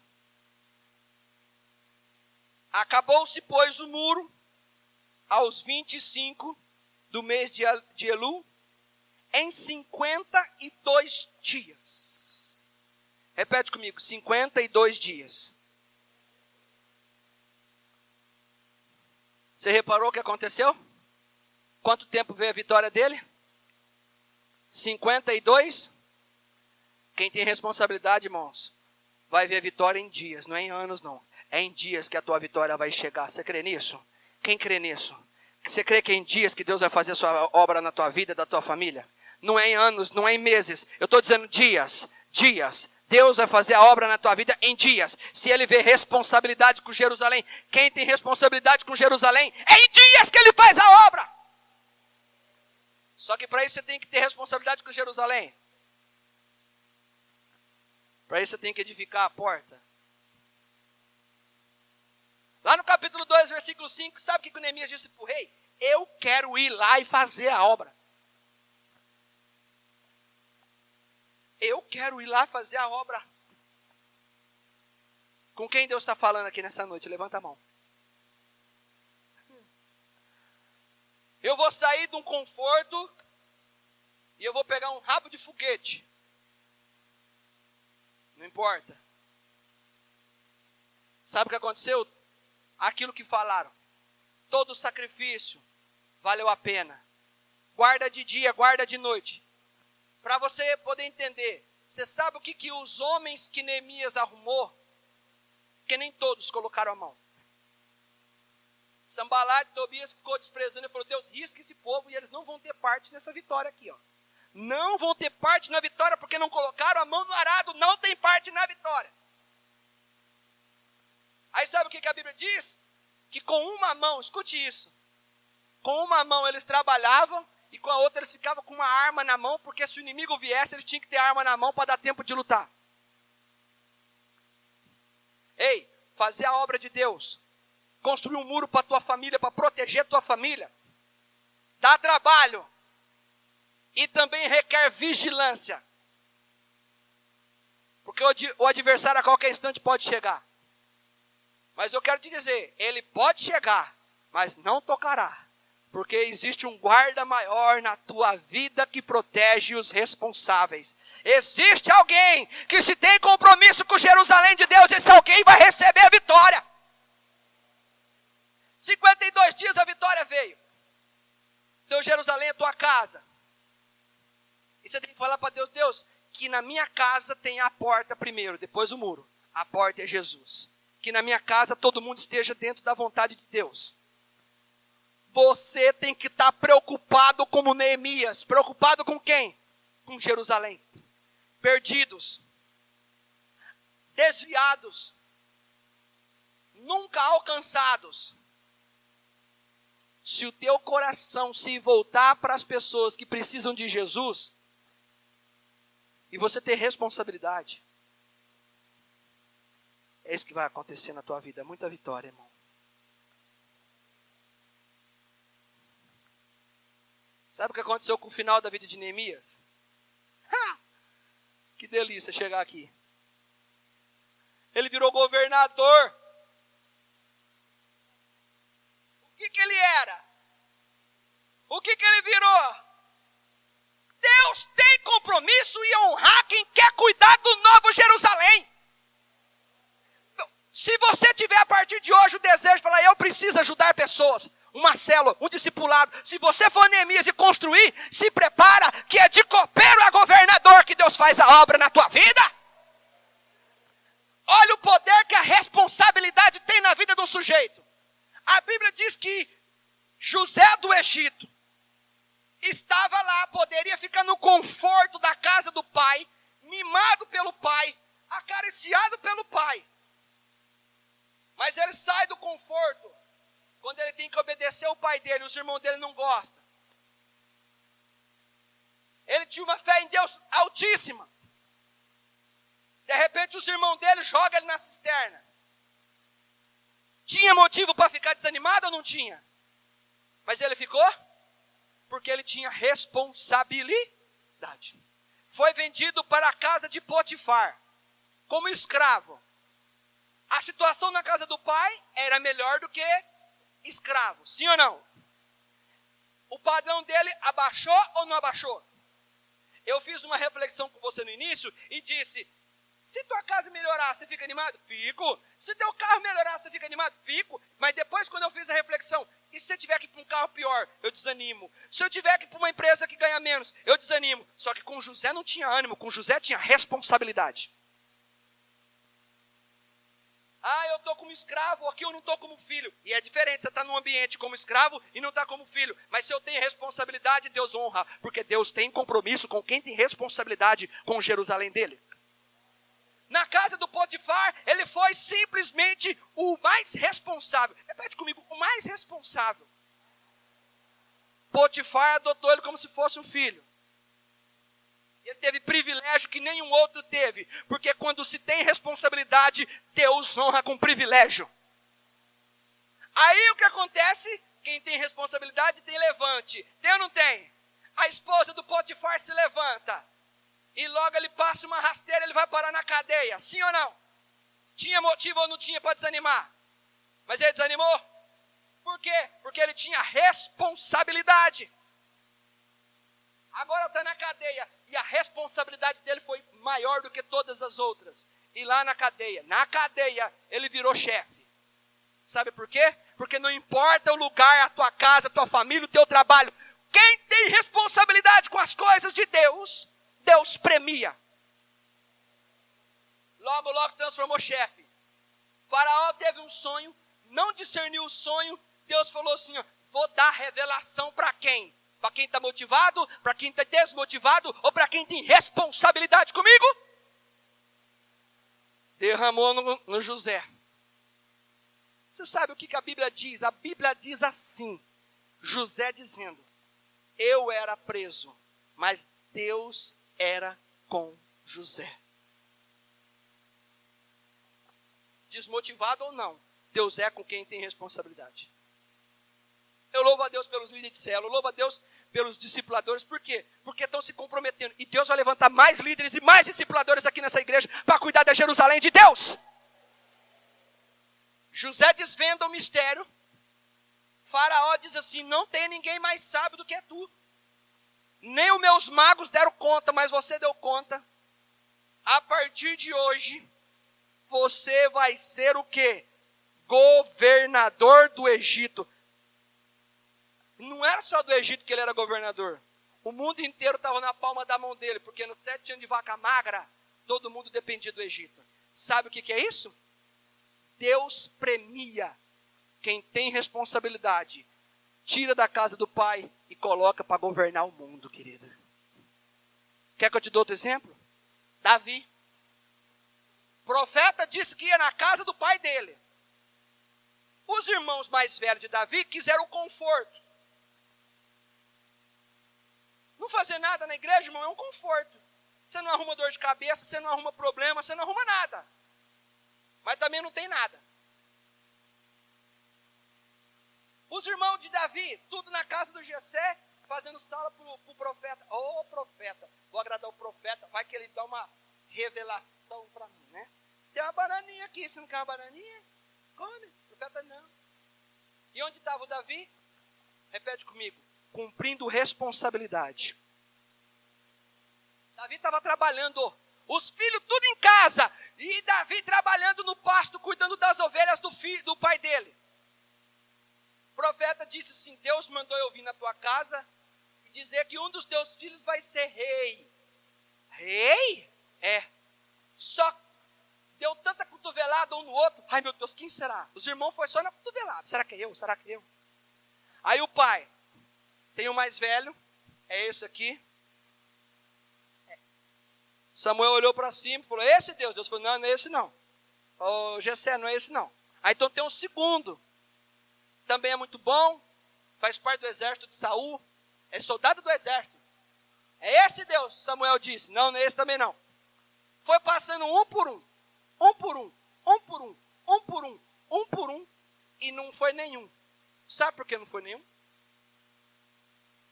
Acabou-se, pois, o muro aos 25 do mês de Elul, em 52 dias. Repete comigo, 52 dias. Você reparou o que aconteceu? Quanto tempo veio a vitória dele? 52. Quem tem responsabilidade, irmãos, vai ver a vitória em dias, não é em anos não. É em dias que a tua vitória vai chegar. Você crê nisso? Quem crê nisso? Você crê que é em dias que Deus vai fazer a sua obra na tua vida, da tua família? Não é em anos, não é em meses. Eu estou dizendo dias. Deus vai fazer a obra na tua vida em dias. Se ele vê responsabilidade com Jerusalém, quem tem responsabilidade com Jerusalém, é em dias que ele faz a obra. Só que para isso você tem que ter responsabilidade com Jerusalém. Para isso você tem que edificar a porta. Lá no capítulo 2, versículo 5, sabe o que o Neemias disse para o rei? Eu quero ir lá e fazer a obra. Eu quero ir lá fazer a obra. Com quem Deus está falando aqui nessa noite? Levanta a mão. Eu vou sair de um conforto e eu vou pegar um rabo de foguete. Não importa. Sabe o que aconteceu? Aquilo que falaram. Todo o sacrifício valeu a pena. Guarda de dia, guarda de noite. Para você poder entender. Você sabe o que os homens que Neemias arrumou? Porque nem todos colocaram a mão. Sanbalat e Tobias ficou desprezando e falou, Deus, risca esse povo e eles não vão ter parte nessa vitória aqui. Ó. Não vão ter parte na vitória porque não colocaram a mão no arado, não tem parte na vitória. Aí sabe o que a Bíblia diz? Que com uma mão, escute isso, com uma mão eles trabalhavam e com a outra eles ficavam com uma arma na mão, porque se o inimigo viesse, eles tinham que ter arma na mão para dar tempo de lutar. Ei, fazer a obra de Deus, construir um muro para tua família, para proteger tua família, dá trabalho e também requer vigilância. Porque o adversário a qualquer instante pode chegar. Mas eu quero te dizer, ele pode chegar, mas não tocará. Porque existe um guarda maior na tua vida que protege os responsáveis. Existe alguém que se tem compromisso com Jerusalém de Deus, esse alguém vai receber a vitória. 52 dias a vitória veio. Teu Jerusalém é tua casa. E você tem que falar para Deus, Deus, que na minha casa tem a porta primeiro, depois o muro. A porta é Jesus. Que na minha casa todo mundo esteja dentro da vontade de Deus. Você tem que estar preocupado como Neemias. Preocupado com quem? Com Jerusalém. Perdidos. Desviados. Nunca alcançados. Se o teu coração se voltar para as pessoas que precisam de Jesus, e você ter responsabilidade, é isso que vai acontecer na tua vida. Muita vitória, irmão. Sabe o que aconteceu com o final da vida de Neemias? Que delícia chegar aqui. Ele virou governador. O que ele era? O que ele virou? Deus tem compromisso em honrar quem quer cuidar do novo Jerusalém. Se você tiver a partir de hoje o desejo de falar, eu preciso ajudar pessoas, uma célula, um discipulado. Se você for Neemias e construir, se prepara que é de copeiro a governador que Deus faz a obra na tua vida. Olha o poder que a responsabilidade tem na vida do sujeito. A Bíblia diz que José do Egito estava lá, poderia ficar no conforto da casa do pai, mimado pelo pai, acariciado pelo pai. Mas ele sai do conforto quando ele tem que obedecer ao pai dele, os irmãos dele não gostam. Ele tinha uma fé em Deus altíssima. De repente os irmãos dele jogam ele na cisterna. Tinha motivo para ficar desanimado ou não tinha? Mas ele ficou? Porque ele tinha responsabilidade. Foi vendido para a casa de Potifar, como escravo. A situação na casa do pai era melhor do que escravo, sim ou não? O padrão dele abaixou ou não abaixou? Eu fiz uma reflexão com você no início e disse, se tua casa melhorar, você fica animado? Fico. Se teu carro melhorar, você fica animado? Fico. Mas depois, quando eu fiz a reflexão, e se você tiver que ir para um carro pior, eu desanimo. Se eu tiver que ir para uma empresa que ganha menos, eu desanimo. Só que com José não tinha ânimo, com José tinha responsabilidade. Ah, eu estou como escravo, aqui eu não estou como filho. E é diferente, você está num ambiente como escravo e não está como filho. Mas se eu tenho responsabilidade, Deus honra. Porque Deus tem compromisso com quem tem responsabilidade com Jerusalém dele. Na casa do Potifar, ele foi simplesmente o mais responsável. Repete comigo, o mais responsável. Potifar adotou ele como se fosse um filho. Ele teve privilégio que nenhum outro teve. Porque quando se tem responsabilidade, Deus honra com privilégio. Aí o que acontece? Quem tem responsabilidade tem levante. Tem ou não tem? A esposa do Potifar se levanta. E logo ele passa uma rasteira, ele vai parar na cadeia. Sim ou não? Tinha motivo ou não tinha para desanimar? Mas ele desanimou? Por quê? Porque ele tinha responsabilidade. Agora está na cadeia. E a responsabilidade dele foi maior do que todas as outras. E lá na cadeia, ele virou chefe. Sabe por quê? Porque não importa o lugar, a tua casa, a tua família, o teu trabalho. Quem tem responsabilidade com as coisas de Deus, Deus premia. Logo transformou chefe. Faraó teve um sonho, não discerniu o sonho. Deus falou assim, ó, vou dar revelação para quem? Para quem está motivado, para quem está desmotivado, ou para quem tem responsabilidade comigo? Derramou no José. Você sabe o que a Bíblia diz? A Bíblia diz assim, José dizendo, eu era preso, mas Deus era com José. Desmotivado ou não, Deus é com quem tem responsabilidade. Eu louvo a Deus pelos líderes de célula, eu louvo a Deus pelos discipuladores. Por quê? Porque estão se comprometendo. E Deus vai levantar mais líderes e mais discipuladores aqui nessa igreja para cuidar da Jerusalém de Deus. José desvenda o mistério. Faraó diz assim, não tem ninguém mais sábio do que tu. Nem os meus magos deram conta, mas você deu conta. A partir de hoje, você vai ser o quê? Governador do Egito. Não era só do Egito que ele era governador. O mundo inteiro estava na palma da mão dele, porque nos 7 anos de vaca magra, todo mundo dependia do Egito. Sabe o que é isso? Deus premia quem tem responsabilidade. Tira da casa do pai e coloca para governar o mundo, querida. Quer que eu te dou outro exemplo? Davi. O profeta disse que ia na casa do pai dele. Os irmãos mais velhos de Davi quiseram conforto. Não fazer nada na igreja, irmão, é um conforto. Você não arruma dor de cabeça, você não arruma problema, você não arruma nada. Mas também não tem nada. Os irmãos de Davi, tudo na casa do Jessé, fazendo sala para o profeta. Ô profeta, vou agradar o profeta, vai que ele dá uma revelação para mim, né? Tem uma bananinha aqui, você não quer uma bananinha? Come, o profeta não. E onde estava o Davi? Repete comigo. Cumprindo responsabilidade. Davi estava trabalhando, os filhos tudo em casa, e Davi trabalhando no pasto, cuidando das ovelhas do pai dele. O profeta disse assim, Deus mandou eu vir na tua casa e dizer que um dos teus filhos vai ser rei. Rei? É. Só deu tanta cotovelada um no outro. Ai meu Deus, quem será? Os irmãos foi só na cotovelada. Será que é eu? Será que é eu? Aí o pai, tem o mais velho, é esse aqui. Samuel olhou para cima e falou, esse Deus? Deus falou, não é esse não. Ô Jessé, não é esse não. Aí então tem um segundo. Também é muito bom, faz parte do exército de Saul, é soldado do exército. É esse Deus, Samuel disse. Não, não é esse também não. Foi passando um por um, e não foi nenhum. Sabe por que não foi nenhum?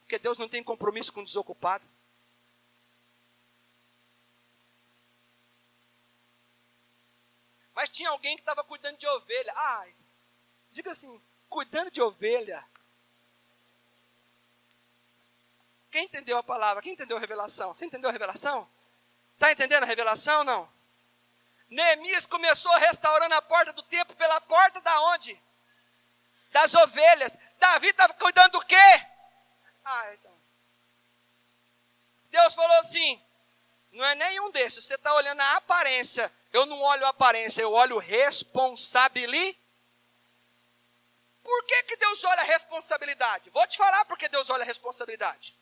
Porque Deus não tem compromisso com o desocupado. Mas tinha alguém que estava cuidando de ovelha. Ai, diga assim, cuidando de ovelha. Quem entendeu a palavra? Quem entendeu a revelação? Você entendeu a revelação? Está entendendo a revelação ou não? Neemias começou restaurando a porta do templo pela porta da onde? Das ovelhas. Davi estava cuidando do quê? Então. Deus falou assim, não é nenhum desses, você está olhando a aparência. Eu não olho a aparência, eu olho responsabilidade. Por que Deus olha a responsabilidade? Vou te falar porque Deus olha a responsabilidade.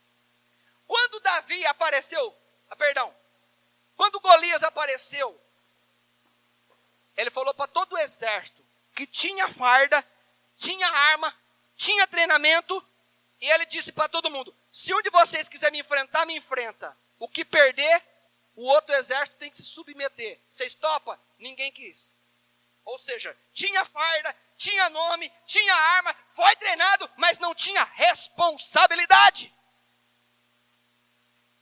Quando Davi apareceu, quando Golias apareceu, ele falou para todo o exército que tinha farda, tinha arma, tinha treinamento, e ele disse para todo mundo, se um de vocês quiser me enfrentar, me enfrenta. O que perder, o outro exército tem que se submeter. Vocês topam? Ninguém quis. Ou seja, tinha farda, tinha nome, tinha arma, foi treinado, mas não tinha responsabilidade.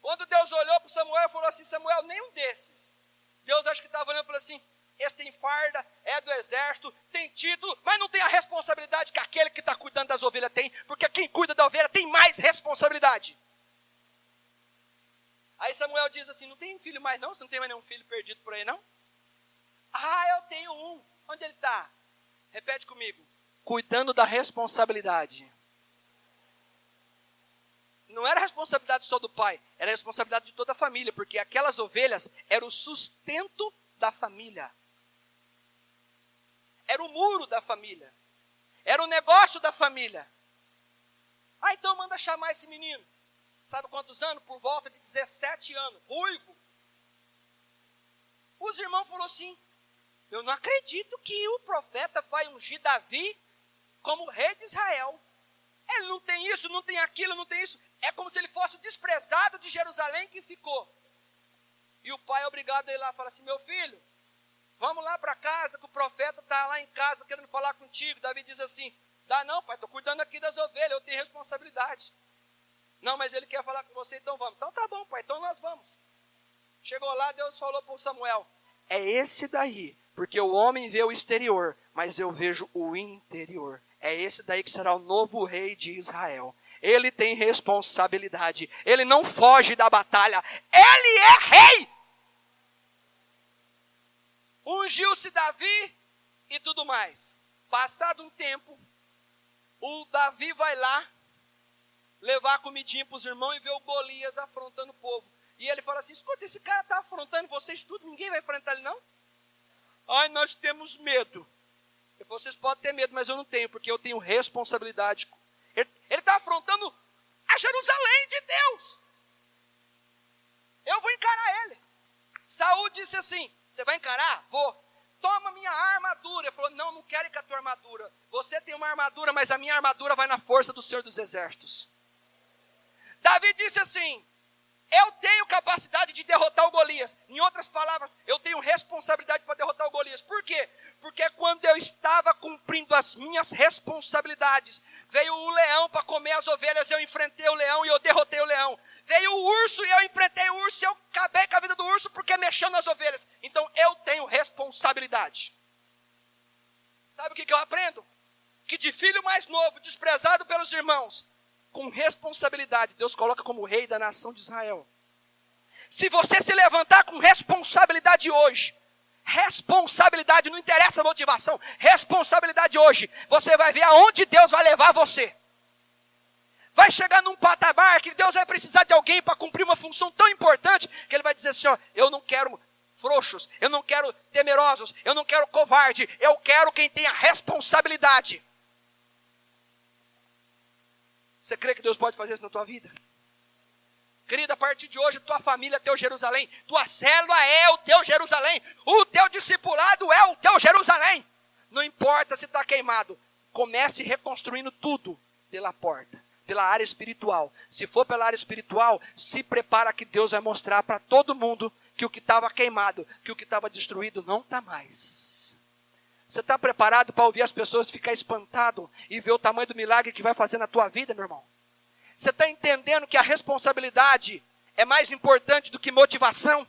Quando Deus olhou para Samuel e falou assim, Samuel, nenhum desses. Deus acho que estava olhando e falou assim, esse tem farda, é do exército, tem título, mas não tem a responsabilidade que aquele que está cuidando das ovelhas tem, porque quem cuida da ovelha tem mais responsabilidade. Aí Samuel diz assim, não tem filho mais não? Você não tem mais nenhum filho perdido por aí não? Ah, eu tenho um. Onde ele está? Repete comigo. Cuidando da responsabilidade. Não era responsabilidade só do pai, era responsabilidade de toda a família, porque aquelas ovelhas eram o sustento da família. Era o muro da família. Era o negócio da família. Ah, então manda chamar esse menino. Sabe quantos anos? Por volta de 17 anos. Ruivo. Os irmãos falaram assim, eu não acredito que o profeta vai ungir Davi como rei de Israel. Ele não tem isso, não tem aquilo, não tem isso. É como se ele fosse o desprezado de Jerusalém que ficou. E o pai é obrigado a ir lá e falar assim, meu filho, vamos lá para casa, que o profeta está lá em casa querendo falar contigo. Davi diz assim, dá não pai, estou cuidando aqui das ovelhas, eu tenho responsabilidade. Não, mas ele quer falar com você, então vamos. Então tá bom pai, então nós vamos. Chegou lá, Deus falou para o Samuel, é esse daí, porque o homem vê o exterior, mas eu vejo o interior. É esse daí que será o novo rei de Israel. Ele tem responsabilidade, ele não foge da batalha, ele é rei. Ungiu-se Davi e tudo mais. Passado um tempo, o Davi vai lá, levar a comidinha para os irmãos e ver o Golias afrontando o povo. E ele fala assim, escuta, esse cara está afrontando vocês tudo, ninguém vai enfrentar ele não? Ai, nós temos medo. Eu falei, vocês podem ter medo, mas eu não tenho, porque eu tenho responsabilidade. Ele está afrontando a Jerusalém de Deus. Eu vou encarar ele. Saul disse assim, você vai encarar? Vou. Toma minha armadura. Ele falou, não, não quero ir com a tua armadura. Você tem uma armadura, mas a minha armadura vai na força do Senhor dos Exércitos. Davi disse assim, eu tenho capacidade de derrotar o Golias. Em outras palavras, eu tenho responsabilidade para derrotar o Golias. Por quê? Porque quando eu estava cumprindo as minhas responsabilidades, veio o leão para comer as ovelhas, eu enfrentei o leão e eu derrotei o leão. Veio o urso e eu enfrentei o urso e eu acabei com a vida do urso porque mexeu nas ovelhas. Então eu tenho responsabilidade. Sabe o que eu aprendo? Que de filho mais novo, desprezado pelos irmãos, com responsabilidade, Deus coloca como rei da nação de Israel. Se você se levantar com responsabilidade hoje, responsabilidade, não interessa a motivação, responsabilidade hoje, você vai ver aonde Deus vai levar você. Vai chegar num patamar que Deus vai precisar de alguém para cumprir uma função tão importante, que Ele vai dizer assim, ó, eu não quero frouxos, eu não quero temerosos, eu não quero covarde, eu quero quem tenha responsabilidade. Você crê que Deus pode fazer isso na tua vida? Querida, a partir de hoje, tua família é teu Jerusalém, tua célula é o teu Jerusalém, o teu discipulado é o teu Jerusalém. Não importa se está queimado, comece reconstruindo tudo pela porta, pela área espiritual. Se for pela área espiritual, se prepara que Deus vai mostrar para todo mundo que o que estava queimado, que o que estava destruído não está mais. Você está preparado para ouvir as pessoas ficar espantado e ver o tamanho do milagre que vai fazer na tua vida, meu irmão? Você está entendendo que a responsabilidade é mais importante do que motivação?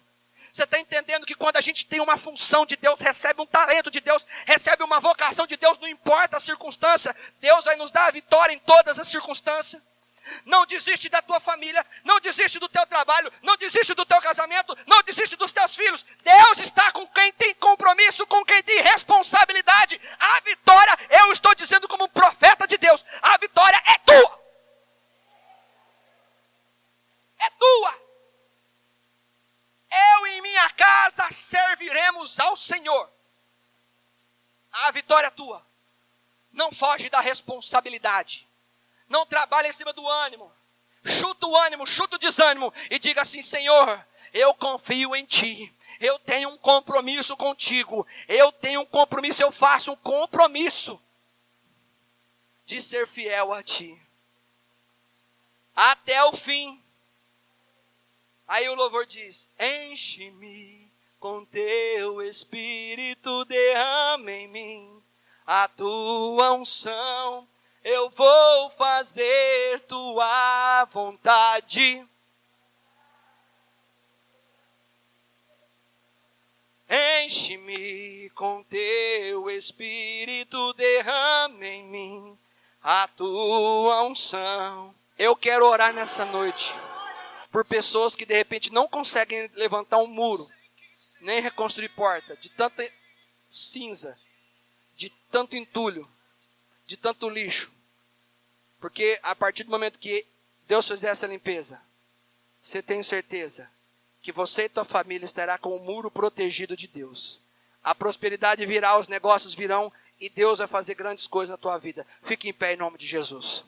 Você está entendendo que quando a gente tem uma função de Deus, recebe um talento de Deus, recebe uma vocação de Deus, não importa a circunstância, Deus vai nos dar a vitória em todas as circunstâncias? Não desiste da tua família, não desiste do teu trabalho, não desiste do teu casamento, não desiste dos teus filhos. Deus está com quem tem compromisso, com quem tem responsabilidade. A vitória, eu estou dizendo como profeta de Deus, a vitória é tua. É tua. Eu e minha casa serviremos ao Senhor. A vitória é tua. Não foge da responsabilidade. Não trabalhe em cima do ânimo. Chuta o ânimo, chuta o desânimo e diga assim, Senhor, eu confio em Ti. Eu tenho um compromisso contigo. Eu tenho um compromisso, eu faço um compromisso de ser fiel a Ti. Até o fim. Aí o louvor diz, enche-me com Teu Espírito, derrama em mim a tua unção. Eu vou fazer tua vontade. Enche-me com teu Espírito, derrama em mim a tua unção. Eu quero orar nessa noite por pessoas que de repente não conseguem levantar um muro, nem reconstruir porta, de tanta cinza, de tanto entulho, de tanto lixo. Porque a partir do momento que Deus fizer essa limpeza, você tem certeza que você e tua família estará com o muro protegido de Deus. A prosperidade virá, os negócios virão e Deus vai fazer grandes coisas na tua vida. Fique em pé em nome de Jesus.